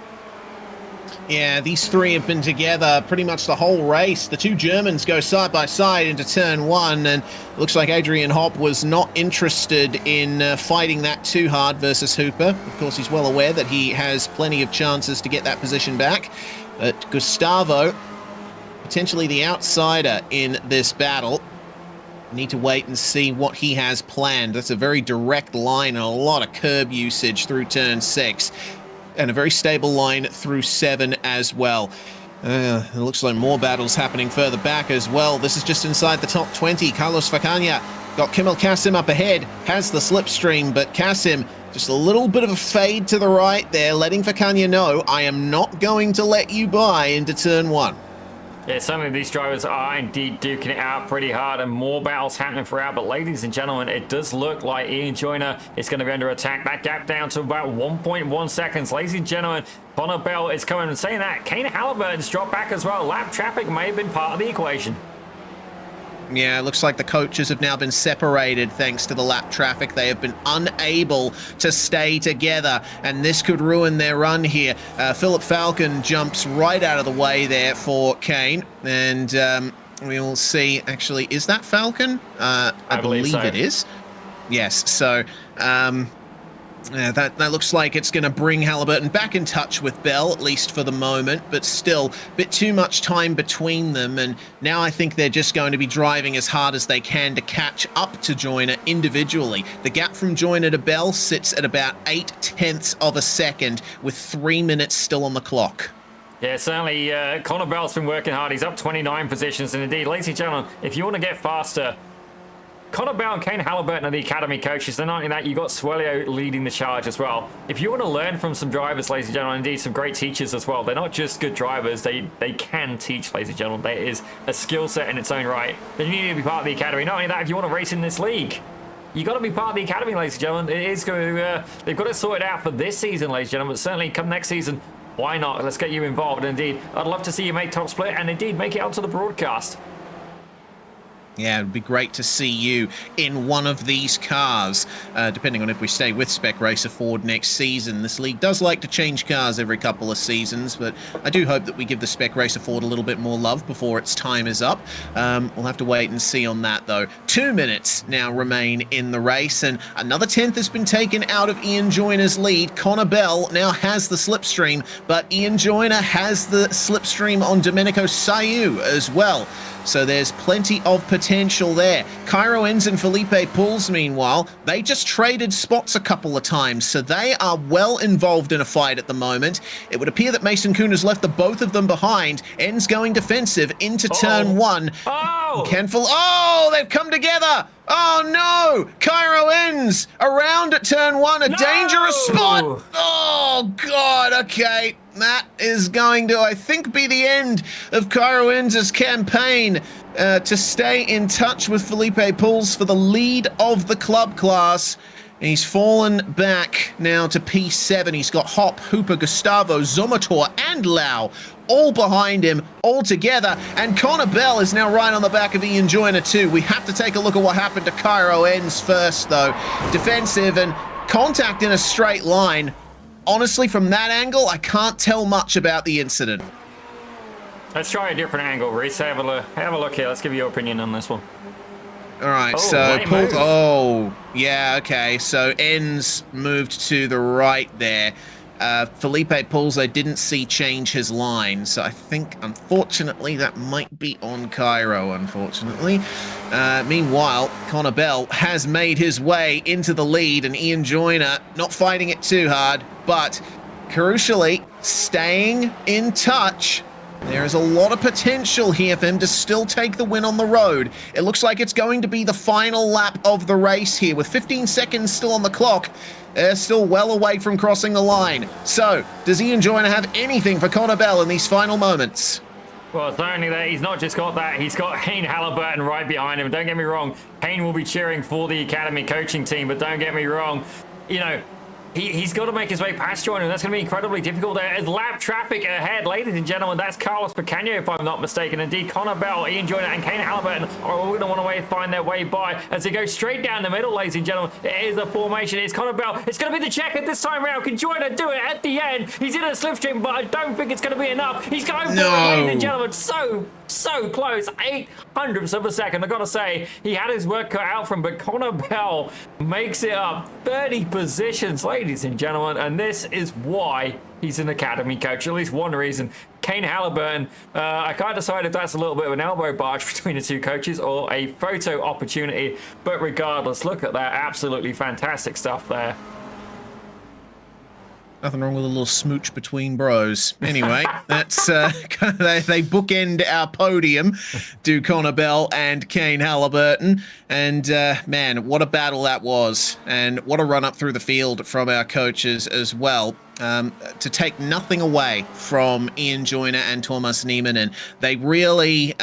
Yeah, these three have been together pretty much the whole race. The two Germans go side by side into turn one, and it looks like Adrian Hopp was not interested in fighting that too hard versus Hooper. Of course, he's well aware that he has plenty of chances to get that position back. But Gustavo, potentially the outsider in this battle. Need to wait and see what he has planned. That's a very direct line and a lot of curb usage through turn 6. And a very stable line through 7 as well. It looks like more battles happening further back as well. This is just inside the top 20. Carlos Facania got Kimel Kasim up ahead, has the slipstream, but Kasim just a little bit of a fade to the right there, letting Facania know, I am not going to let you by into turn 1. Yeah, certainly these drivers are indeed duking it out pretty hard, and more battles happening throughout. But ladies and gentlemen, it does look like Ian Joyner is going to be under attack. That gap down to about 1.1 seconds. Ladies and gentlemen, Connor Bell is coming, and saying that, Kane Halliburton's dropped back as well. Lap traffic may have been part of the equation. Yeah, it looks like the coaches have now been separated thanks to the lap traffic. They have been unable to stay together, and this could ruin their run here. Philip Falcon jumps right out of the way there for Kane, and we'll see. Actually, is that Falcon? I believe so. It is. Yes, so that looks like it's going to bring Halliburton back in touch with Bell, at least for the moment, but still a bit too much time between them, and now I think they're just going to be driving as hard as they can to catch up to Joyner individually. The gap from Joyner to Bell sits at about 0.8 of a second, with 3 minutes still on the clock. Yeah, certainly Connor Bell's been working hard. He's up 29 positions, and indeed, ladies and gentlemen, if you want to get faster, Connor Bell and Kane Halliburton are the academy coaches. Then not only that, you've got Swelio leading the charge as well. If you want to learn from some drivers, ladies and gentlemen, indeed some great teachers as well, they're not just good drivers, they can teach, ladies and gentlemen. There is a skill set in its own right. Then you need to be part of the academy. Not only that, if you want to race in this league, you got to be part of the academy, ladies and gentlemen. It is going to, they've got to sort it out for this season, ladies and gentlemen, but certainly come next season, why not? Let's get you involved. Indeed, I'd love to see you make top split and indeed make it onto the broadcast. Yeah, it'd be great to see you in one of these cars, depending on if we stay with Spec Racer Ford next season. This league does like to change cars every couple of seasons, but I do hope that we give the Spec Racer Ford a little bit more love before its time is up. We'll have to wait and see on that, though. 2 minutes now remain in the race, and another 10th has been taken out of Ian Joyner's lead. Connor Bell now has the slipstream, but Ian Joyner has the slipstream on Domenico Sayu as well. So there's plenty of potential there. Cairo Enns and Felipe Pools, meanwhile, they just traded spots a couple of times, so they are well involved in a fight at the moment. It would appear that Mason Kuhn has left the both of them behind. Enns going defensive into turn one. Kenful. Oh, they've come together. Oh no! Cairo Enns around at turn one, a dangerous spot. Oh God, okay. That is going to, I think, be the end of Cairo Enns' campaign to stay in touch with Felipe Pools for the lead of the club class. He's fallen back now to P7. He's got Hop, Hooper, Gustavo, Zomator, and Lau all behind him, all together. And Connor Bell is now right on the back of Ian Joyner too. We have to take a look at what happened to Cairo Enns first, though. Defensive and contact in a straight line. Honestly, from that angle, I can't tell much about the incident. Let's try a different angle, Reese. Have a look here. Let's give you your opinion on this one. All right, so Paul. Oh, yeah, okay. So Enns moved to the right there. Felipe Pools, I didn't see change his line, so I think, unfortunately, that might be on Cairo, unfortunately. Meanwhile, Connor Bell has made his way into the lead, and Ian Joyner not fighting it too hard, but crucially, staying in touch. There is a lot of potential here for him to still take the win on the road. It looks like it's going to be the final lap of the race here, with 15 seconds still on the clock. They're still well away from crossing the line. So, does Ian Joyner have anything for Connor Bell in these final moments? Well, it's not only that, he's not just got that, he's got Kane Halliburton right behind him. Don't get me wrong, Kane will be cheering for the Academy coaching team, but don't get me wrong, you know, he's got to make his way past Joyner. That's going to be incredibly difficult. There's lap traffic ahead, ladies and gentlemen. That's Carlos Picano, if I'm not mistaken. Indeed, Connor Bell, Ian Joyner, and Kane Halliburton are all going to want to find their way by as they go straight down the middle, ladies and gentlemen. It is a formation. It's Connor Bell. It's going to be the checker this time around. Can Joyner do it at the end? He's in a slipstream, but I don't think it's going to be enough. He's going for it, ladies and gentlemen. So close, 800ths of a second. I gotta say, he had his work cut out from, but Connor Bell makes it up 30 positions, ladies and gentlemen, and this is why he's an Academy coach. At least one reason. Kane Halliburton, I can't decide if that's a little bit of an elbow barge between the two coaches or a photo opportunity, but regardless, look at that. Absolutely fantastic stuff there. Nothing wrong with a little smooch between bros. Anyway, that's they bookend our podium, do Connor Bell and Kane Halliburton. And man, what a battle that was. And what a run up through the field from our coaches as well. To take nothing away from Ian Joyner and Thomas Niemann, and they really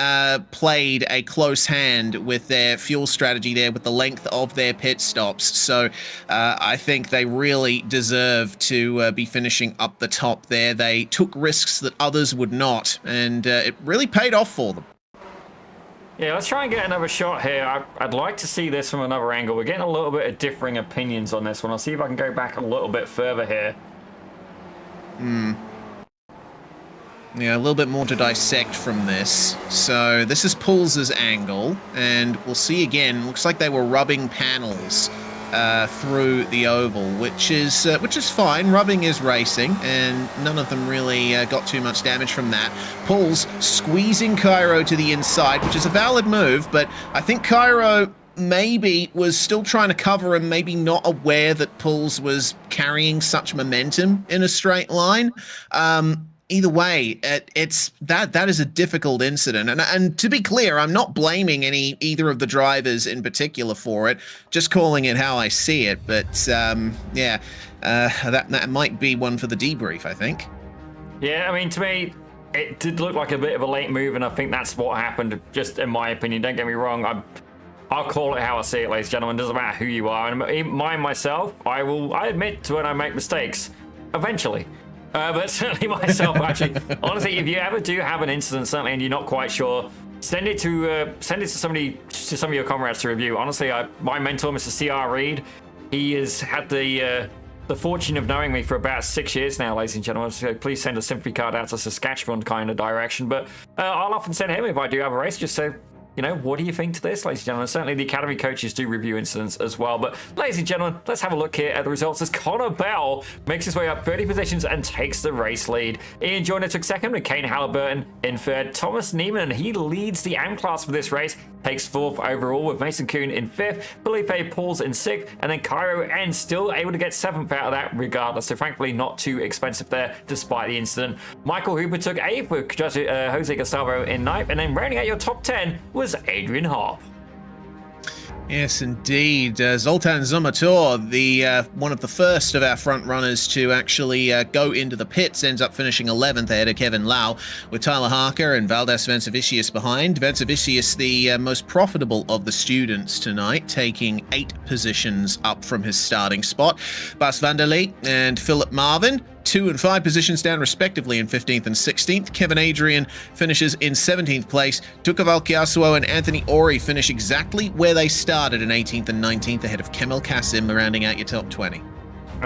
played a close hand with their fuel strategy there, with the length of their pit stops. So I think they really deserve to be finishing up the top there. They took risks that others would not, and it really paid off for them. Yeah, let's try and get another shot here. I'd like to see this from another angle. We're getting a little bit of differing opinions on this one. I'll see if I can go back a little bit further here. Yeah, a little bit more to dissect from this. So this is Pools' angle, and we'll see again. Looks like they were rubbing panels through the oval, which is fine. Rubbing is racing, and none of them really got too much damage from that. Pools squeezing Cairo to the inside, which is a valid move, but I think Cairo maybe was still trying to cover him, maybe not aware that Pools was carrying such momentum in a straight line. Either way, it's that is a difficult incident, and to be clear, I'm not blaming either of the drivers in particular for it, just calling it how I see it. But yeah, that might be one for the debrief, I think. Yeah, I mean, to me, it did look like a bit of a late move, and I think that's what happened, just in my opinion. Don't get me wrong, I'll call it how I see it, ladies and gentlemen. It doesn't matter who you are. And myself, I admit to when I make mistakes, eventually. But certainly myself, actually. Honestly, if you ever do have an incident, certainly, and you're not quite sure, send it to somebody to some of your comrades to review. Honestly, my mentor, Mr. C.R. Reed, he has had the fortune of knowing me for about 6 years now, ladies and gentlemen. So please send a sympathy card out to Saskatchewan kind of direction. But I'll often send him if I do have a race, just say, you know, what do you think to this, ladies and gentlemen? Certainly the Academy coaches do review incidents as well. But ladies and gentlemen, let's have a look here at the results as Connor Bell makes his way up 30 positions and takes the race lead. Ian Joyner took second with Kane Halliburton in third. Thomas Neiman, he leads the AM class for this race, takes fourth overall with Mason Kuhn in fifth, Felipe Pauls in sixth, and then Cairo N still able to get seventh out of that regardless. So thankfully not too expensive there despite the incident. Michael Hooper took eighth with Jose Gustavo in ninth, and then rounding out your top 10 was Adrian Harp. Yes, indeed. Zoltan Zumator, the one of the first of our front runners to actually go into the pits, ends up finishing 11th ahead of Kevin Lau, with Tyler Harker and Valdez Vencevicius behind. Vencevicius, the most profitable of the students tonight, taking 8 positions up from his starting spot. Bas Vanderlee and Philip Marvin, 2 and 5 positions down respectively in 15th and 16th. Kevin Adrian finishes in 17th place. Tuka Valkiasuo and Anthony Ori finish exactly where they started in 18th and 19th ahead of Kemal Kasim, rounding out your top 20.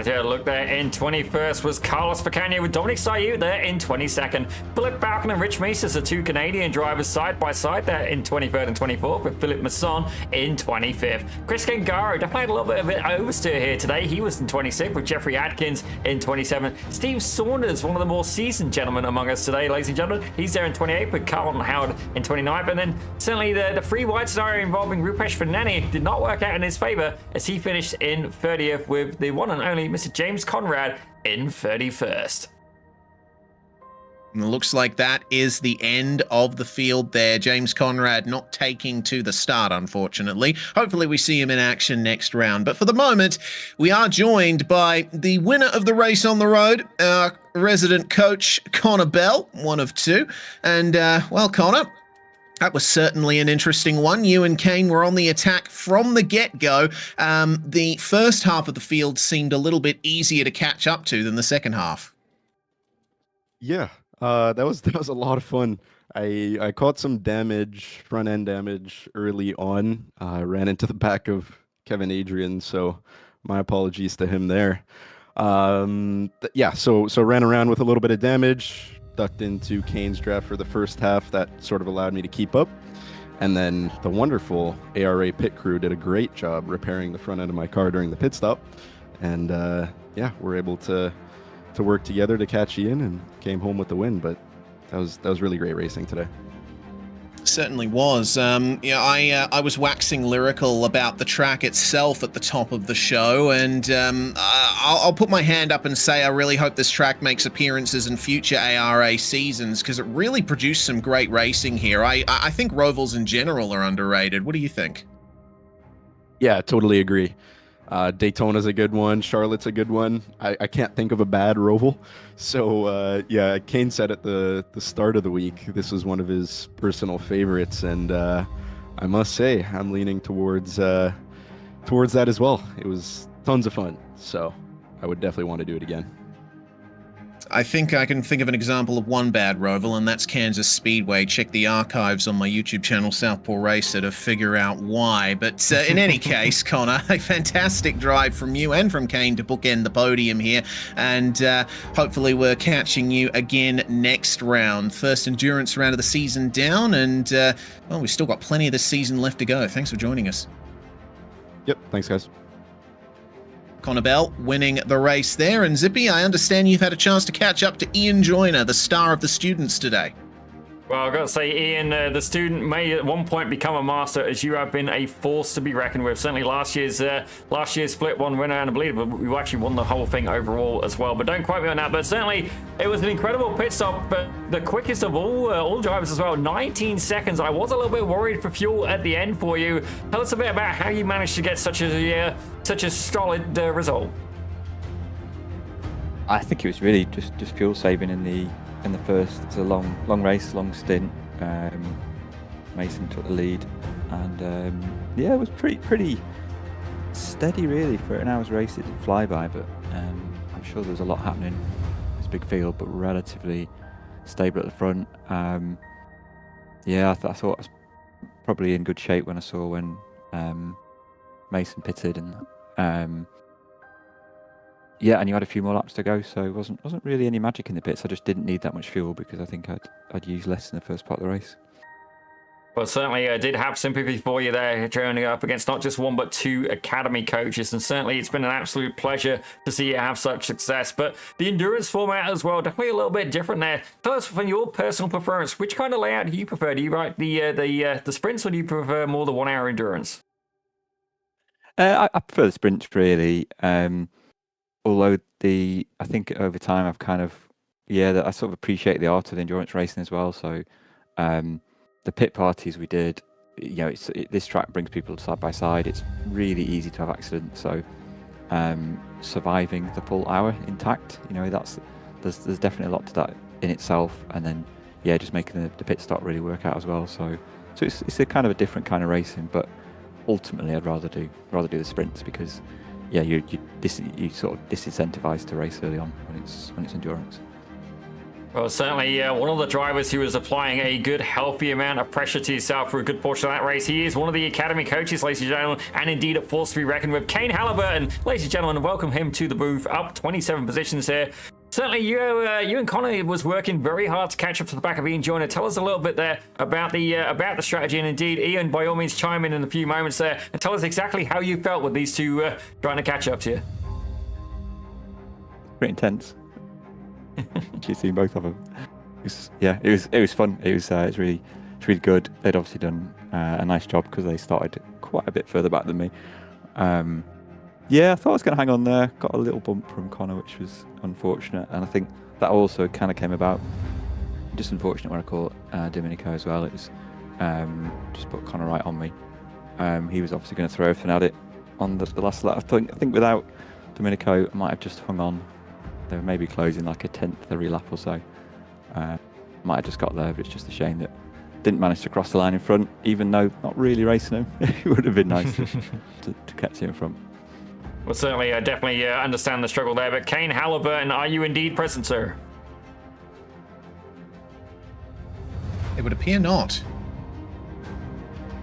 Yeah, look there in 21st was Carlos Picania with Dominic Sayu there in 22nd. Philip Falcon and Rich Meeses, the 2 Canadian drivers side by side there in 23rd and 24th, with Philip Masson in 25th. Chris Gangaro definitely had a little bit of an oversteer here today. He was in 26th with Jeffrey Atkins in 27th. Steve Saunders, one of the more seasoned gentlemen among us today, ladies and gentlemen. He's there in 28th with Carlton Howard in 29th. And then certainly the free wide scenario involving Rupesh Fernani did not work out in his favor as he finished in 30th with the one and only Mr. James Conrad in 31st. And it looks like that is the end of the field there. James Conrad not taking to the start, unfortunately. Hopefully we see him in action next round. But for the moment, we are joined by the winner of the race on the road, our resident coach, Connor Bell, one of 2. And, well, Connor, that was certainly an interesting one. You and Kane were on the attack from the get-go. The first half of the field seemed a little bit easier to catch up to than the second half. Yeah, that was a lot of fun. I caught some damage, front end damage early on. I ran into the back of Kevin Adrian, so my apologies to him there. Yeah, so ran around with a little bit of damage. Ducked into Kane's draft for the first half. That sort of allowed me to keep up. And then the wonderful ARA pit crew did a great job repairing the front end of my car during the pit stop. And yeah, we're able to work together to catch Ian and came home with the win. But that was really great racing today. Certainly was. I was waxing lyrical about the track itself at the top of the show, and I'll put my hand up and say I really hope this track makes appearances in future ARA seasons, because it really produced some great racing here. I think Rovals in general are underrated. What do you think? Yeah, totally agree. Daytona's a good one. Charlotte's a good one. I can't think of a bad Roval. So yeah, Kane said at the start of the week, this was one of his personal favorites, and I must say I'm leaning towards that as well. It was tons of fun, so I would definitely want to do it again. I think I can think of an example of one bad Roval, and that's Kansas Speedway. Check the archives on my YouTube channel, Southpaw Racer, to figure out why. But in any case, Connor, a fantastic drive from you and from Kane to bookend the podium here. And hopefully we're catching you again next round. First endurance round of the season down, and well, we've still got plenty of this season left to go. Thanks for joining us. Yep, thanks, guys. Connor Bell winning the race there. And Zippy, I understand you've had a chance to catch up to Ian Joyner, the star of the students today. Well, I've got to say, Ian, the student may at one point become a master, as you have been a force to be reckoned with. Certainly last year's split one winner, and I believe we actually won the whole thing overall as well. But don't quote me on that. But certainly it was an incredible pit stop, but the quickest of all drivers as well, 19 seconds. I was a little bit worried for fuel at the end for you. Tell us a bit about how you managed to get such a solid result. I think it was really just fuel saving in the first. It's a long race, long stint. Mason took the lead, and yeah, it was pretty steady really for an hour's race. It didn't fly by, but I'm sure there was a lot happening. It's a big field, but relatively stable at the front. Yeah, I thought I was probably in good shape when I saw when Mason pitted, and yeah, and you had a few more laps to go, so it wasn't really any magic in the pits. I just didn't need that much fuel because I think I'd used less in the first part of the race. Well, certainly did have sympathy for you there, joining up against not just one but two academy coaches, and certainly it's been an absolute pleasure to see you have such success. But the endurance format as well, definitely a little bit different there. Tell us, from your personal preference, which kind of layout do you prefer? Do you like the sprints, or do you prefer more the 1 hour endurance? I prefer the sprints, really. Although I think over time I've kind of, I sort of appreciate the art of the endurance racing as well. So the pit parties we did, this track brings people side by side. It's really easy to have accidents. So surviving the full hour intact, there's definitely a lot to that in itself. And then just making the pit stop really work out as well. So it's a kind of a different kind of racing, but ultimately I'd rather do the sprints because you sort of disincentivized to race early on when it's endurance. Well, certainly one of the drivers who was applying a good, healthy amount of pressure to yourself for a good portion of that race. He is one of the academy coaches, ladies and gentlemen, and indeed a force to be reckoned with. Kane Halliburton, ladies and gentlemen, welcome him to the booth. Up 27 positions here. Certainly, you and Connor was working very hard to catch up to the back of Ian Joyner. Tell us a little bit there about the strategy, and indeed, Ian, by all means, chime in a few moments there and tell us exactly how you felt with these two trying to catch up to you. Pretty intense. You've seen both of them. It was fun. It's really good. They'd obviously done a nice job because they started quite a bit further back than me. I thought I was going to hang on there. Got a little bump from Connor, which was unfortunate, and I think that also kind of came about. Just unfortunate when I caught Domenico as well. It was just put Connor right on me. He was obviously going to throw everything at it on the last lap. I think without Domenico, I might have just hung on. They were maybe closing like a tenth every lap or so. Might have just got there, but it's just a shame that didn't manage to cross the line in front, even though not really racing him. It would have been nice to catch him in front. Well, certainly, I definitely understand the struggle there. But Kane Halliburton, are you indeed present, sir? It would appear not.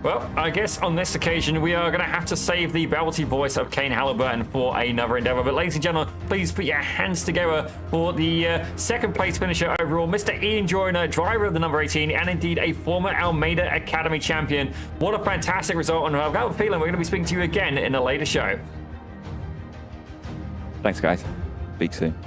Well, I guess on this occasion, we are going to have to save the velvety voice of Kane Halliburton for another endeavor. But ladies and gentlemen, please put your hands together for the second place finisher overall, Mr. Ian Joyner, driver of the number 18, and indeed a former Almeida Academy champion. What a fantastic result, and I've got a feeling we're going to be speaking to you again in a later show. Thanks, guys. Speak soon.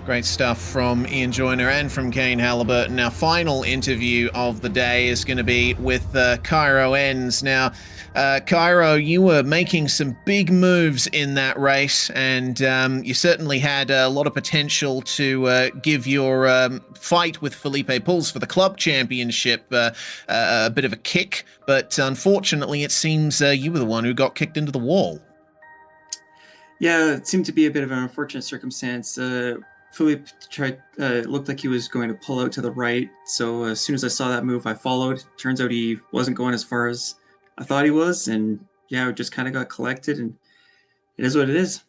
Great stuff from Ian Joyner and from Kane Halliburton. Our final interview of the day is going to be with Cairo Enns. Now, Cairo, you were making some big moves in that race, and you certainly had a lot of potential to give your fight with Felipe Pulls for the club championship a bit of a kick, but unfortunately it seems you were the one who got kicked into the wall. Yeah, it seemed to be a bit of an unfortunate circumstance. Philippe looked like he was going to pull out to the right, so as soon as I saw that move, I followed. Turns out he wasn't going as far as I thought he was, and it just kind of got collected, and it is what it is.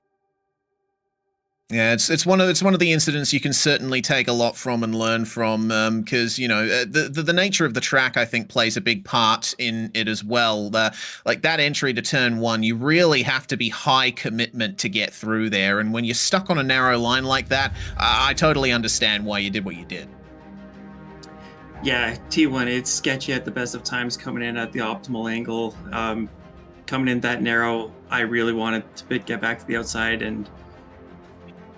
Yeah, it's one of the incidents you can certainly take a lot from and learn from, because the nature of the track, I think, plays a big part in it as well. Like that entry to turn one, you really have to be high commitment to get through there, and when you're stuck on a narrow line like that, I totally understand why you did what you did. Yeah, T1, it's sketchy at the best of times coming in at the optimal angle. Coming in that narrow, I really wanted to get back to the outside, and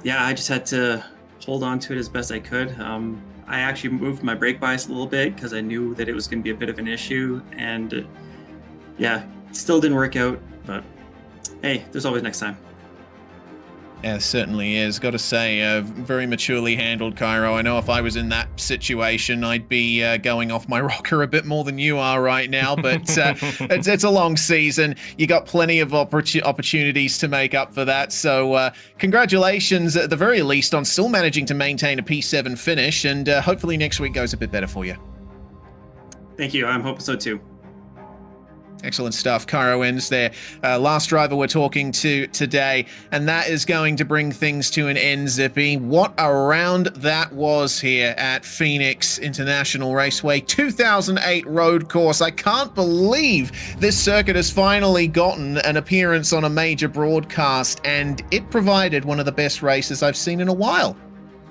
I just had to hold on to it as best I could. I actually moved my brake bias a little bit because I knew that it was going to be a bit of an issue, and it still didn't work out, but hey, there's always next time. Yeah, it certainly is. Got to say, very maturely handled, Cairo. I know if I was in that situation, I'd be going off my rocker a bit more than you are right now, but it's a long season. You got plenty of opportunities to make up for that, so congratulations at the very least on still managing to maintain a P7 finish, and hopefully next week goes a bit better for you. Thank you. I'm hoping so too. Excellent stuff. Cairo ends there. Last driver we're talking to today, and that is going to bring things to an end, Zippy. What a round that was here at Phoenix International Raceway 2008 road course. I can't believe this circuit has finally gotten an appearance on a major broadcast, and it provided one of the best races I've seen in a while.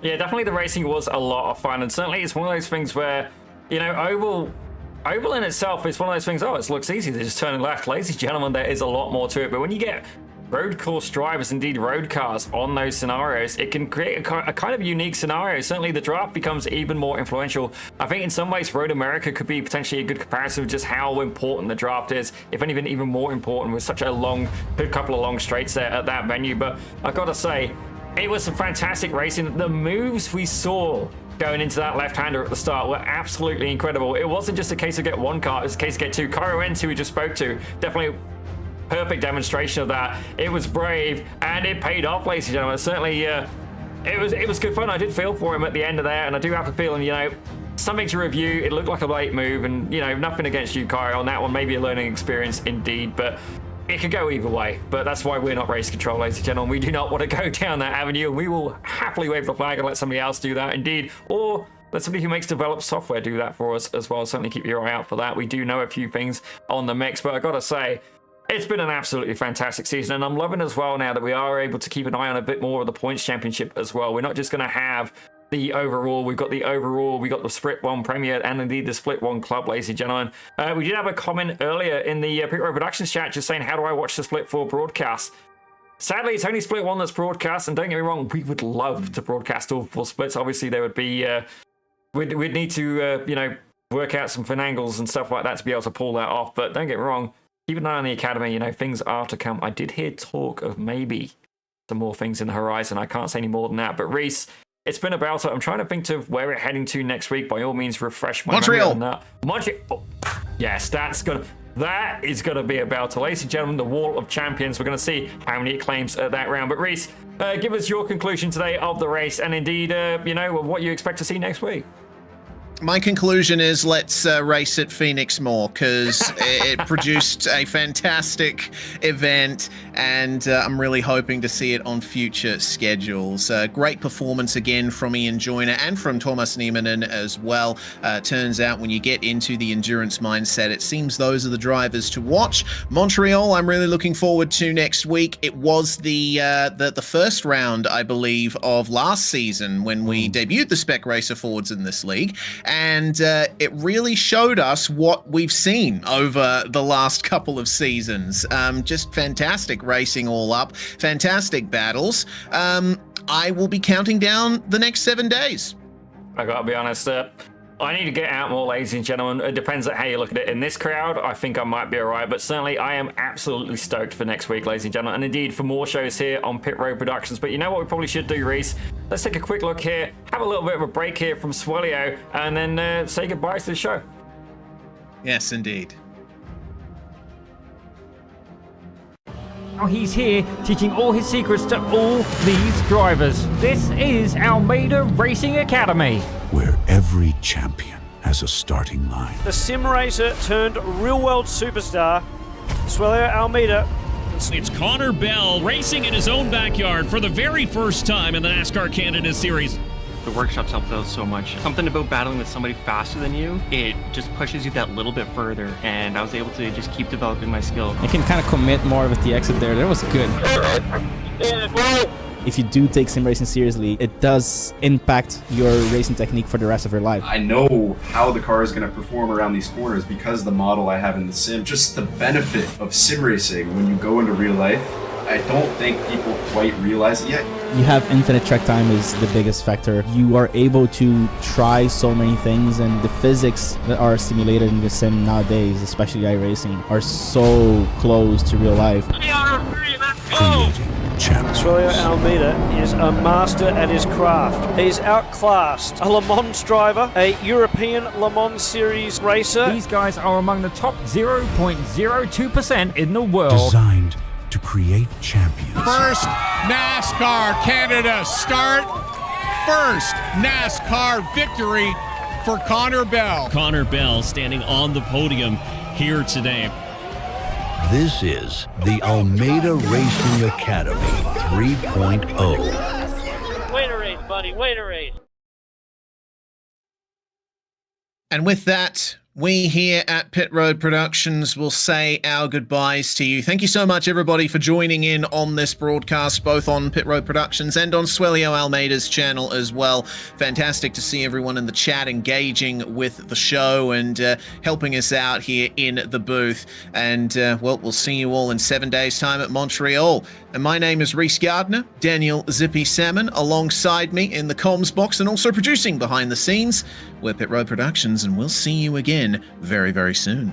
Yeah, definitely the racing was a lot of fun, and certainly it's one of those things where, you know, Oval in itself is one of those things, oh, it looks easy, they're just turning left. Ladies and gentlemen, there is a lot more to it. But when you get road course drivers, indeed road cars, on those scenarios, it can create a kind of unique scenario. Certainly the draft becomes even more influential. I think in some ways, Road America could be potentially a good comparison of just how important the draft is, if anything, even more important with such a couple of long straights there at that venue. But I've got to say, it was some fantastic racing. The moves we saw going into that left-hander at the start were absolutely incredible. It wasn't just a case of get one car, it was a case of get two. Cairo Enns, who we just spoke to, definitely a perfect demonstration of that. It was brave, and it paid off, ladies and gentlemen. Certainly, it was good fun. I did feel for him at the end of there, and I do have a feeling, you know, something to review. It looked like a late move, and, you know, nothing against you, Cairo, on that one. Maybe a learning experience indeed, but it could go either way. But that's why we're not race control, ladies and gentlemen. We do not want to go down that avenue, and we will happily wave the flag and let somebody else do that, indeed. Or let somebody who makes developed software do that for us as well. Certainly keep your eye out for that. We do know a few things on the mix, but I gotta say, it's been an absolutely fantastic season, and I'm loving as well now that we are able to keep an eye on a bit more of the points championship as well. We're not just going to have the overall, we've got the Split 1 Premier, and indeed the Split 1 Club, ladies and gentlemen. We did have a comment earlier in the Pit Road Productions chat just saying, how do I watch the Split 4 broadcast? Sadly, it's only Split 1 that's broadcast, and don't get me wrong, we would love to broadcast all 4 splits. Obviously, there would be, we'd need to, you know, work out some finagles and stuff like that to be able to pull that off, but don't get me wrong, keep an eye on the Academy, you know, things are to come. I did hear talk of maybe some more things in the horizon. I can't say any more than that, but Reese, it's been about it. I'm trying to think of where we're heading to next week. By all means, refresh my Montreal. memory on that. Montreal. Oh, yes, that is gonna be about it. Ladies and gentlemen, the Wall of Champions. We're gonna see how many claims at that round. But Reese, give us your conclusion today of the race, and indeed, you know, what you expect to see next week. My conclusion is let's race at Phoenix more, because it produced a fantastic event, and I'm really hoping to see it on future schedules. Great performance again from Ian Joyner and from Thomas Niemanen as well. Turns out when you get into the endurance mindset, it seems those are the drivers to watch. Montreal, I'm really looking forward to next week. It was the first round, I believe, of last season when we debuted the Spec Racer Fords in this league. And it really showed us what we've seen over the last couple of seasons. Just fantastic racing all up, fantastic battles. I will be counting down the next 7 days. I gotta be honest, I need to get out more, ladies and gentlemen. It depends on how you look at it. In this crowd, I think I might be alright, but certainly I am absolutely stoked for next week, ladies and gentlemen, and indeed for more shows here on Pit Road Productions. But you know what we probably should do, Reese? Let's take a quick look here, have a little bit of a break here from Swellio, and then say goodbye to the show. Yes, indeed. Now he's here teaching all his secrets to all these drivers. This is Almeida Racing Academy, where every champion has a starting line. The sim racer turned real world superstar, Swellio Almeida. It's Connor Bell racing in his own backyard for the very first time in the NASCAR Canada Series. The workshops helped out so much. Something about battling with somebody faster than you, it just pushes you that little bit further, and I was able to just keep developing my skill. I can kind of commit more with the exit there. That was good. If you do take sim racing seriously, it does impact your racing technique for the rest of your life. I know how the car is going to perform around these corners because of the model I have in the sim. Just the benefit of sim racing when you go into real life, I don't think people quite realize it yet. You have infinite track time is the biggest factor. You are able to try so many things, and the physics that are simulated in the sim nowadays, especially iRacing, are so close to real life. Swellio Almeida is a master at his craft. He's outclassed a Le Mans driver, a European Le Mans Series racer. These guys are among the top 0.02% in the world. Designed to create champions. First NASCAR Canada start. First NASCAR victory for Connor Bell. Connor Bell standing on the podium here today. This is the Almeida Racing Academy 3.0. Wait a race, buddy. Wait a race. And with that, we here at Pit Road Productions will say our goodbyes to you. Thank you so much, everybody, for joining in on this broadcast, both on Pit Road Productions and on Swelio Almeida's channel as well. Fantastic to see everyone in the chat engaging with the show and helping us out here in the booth. And, well, we'll see you all in 7 days' time at Montreal. And my name is Reese Gardner, Daniel Zippy Salmon, alongside me in the comms box and also producing behind the scenes. We're Pit Road Productions, and we'll see you again very, very soon.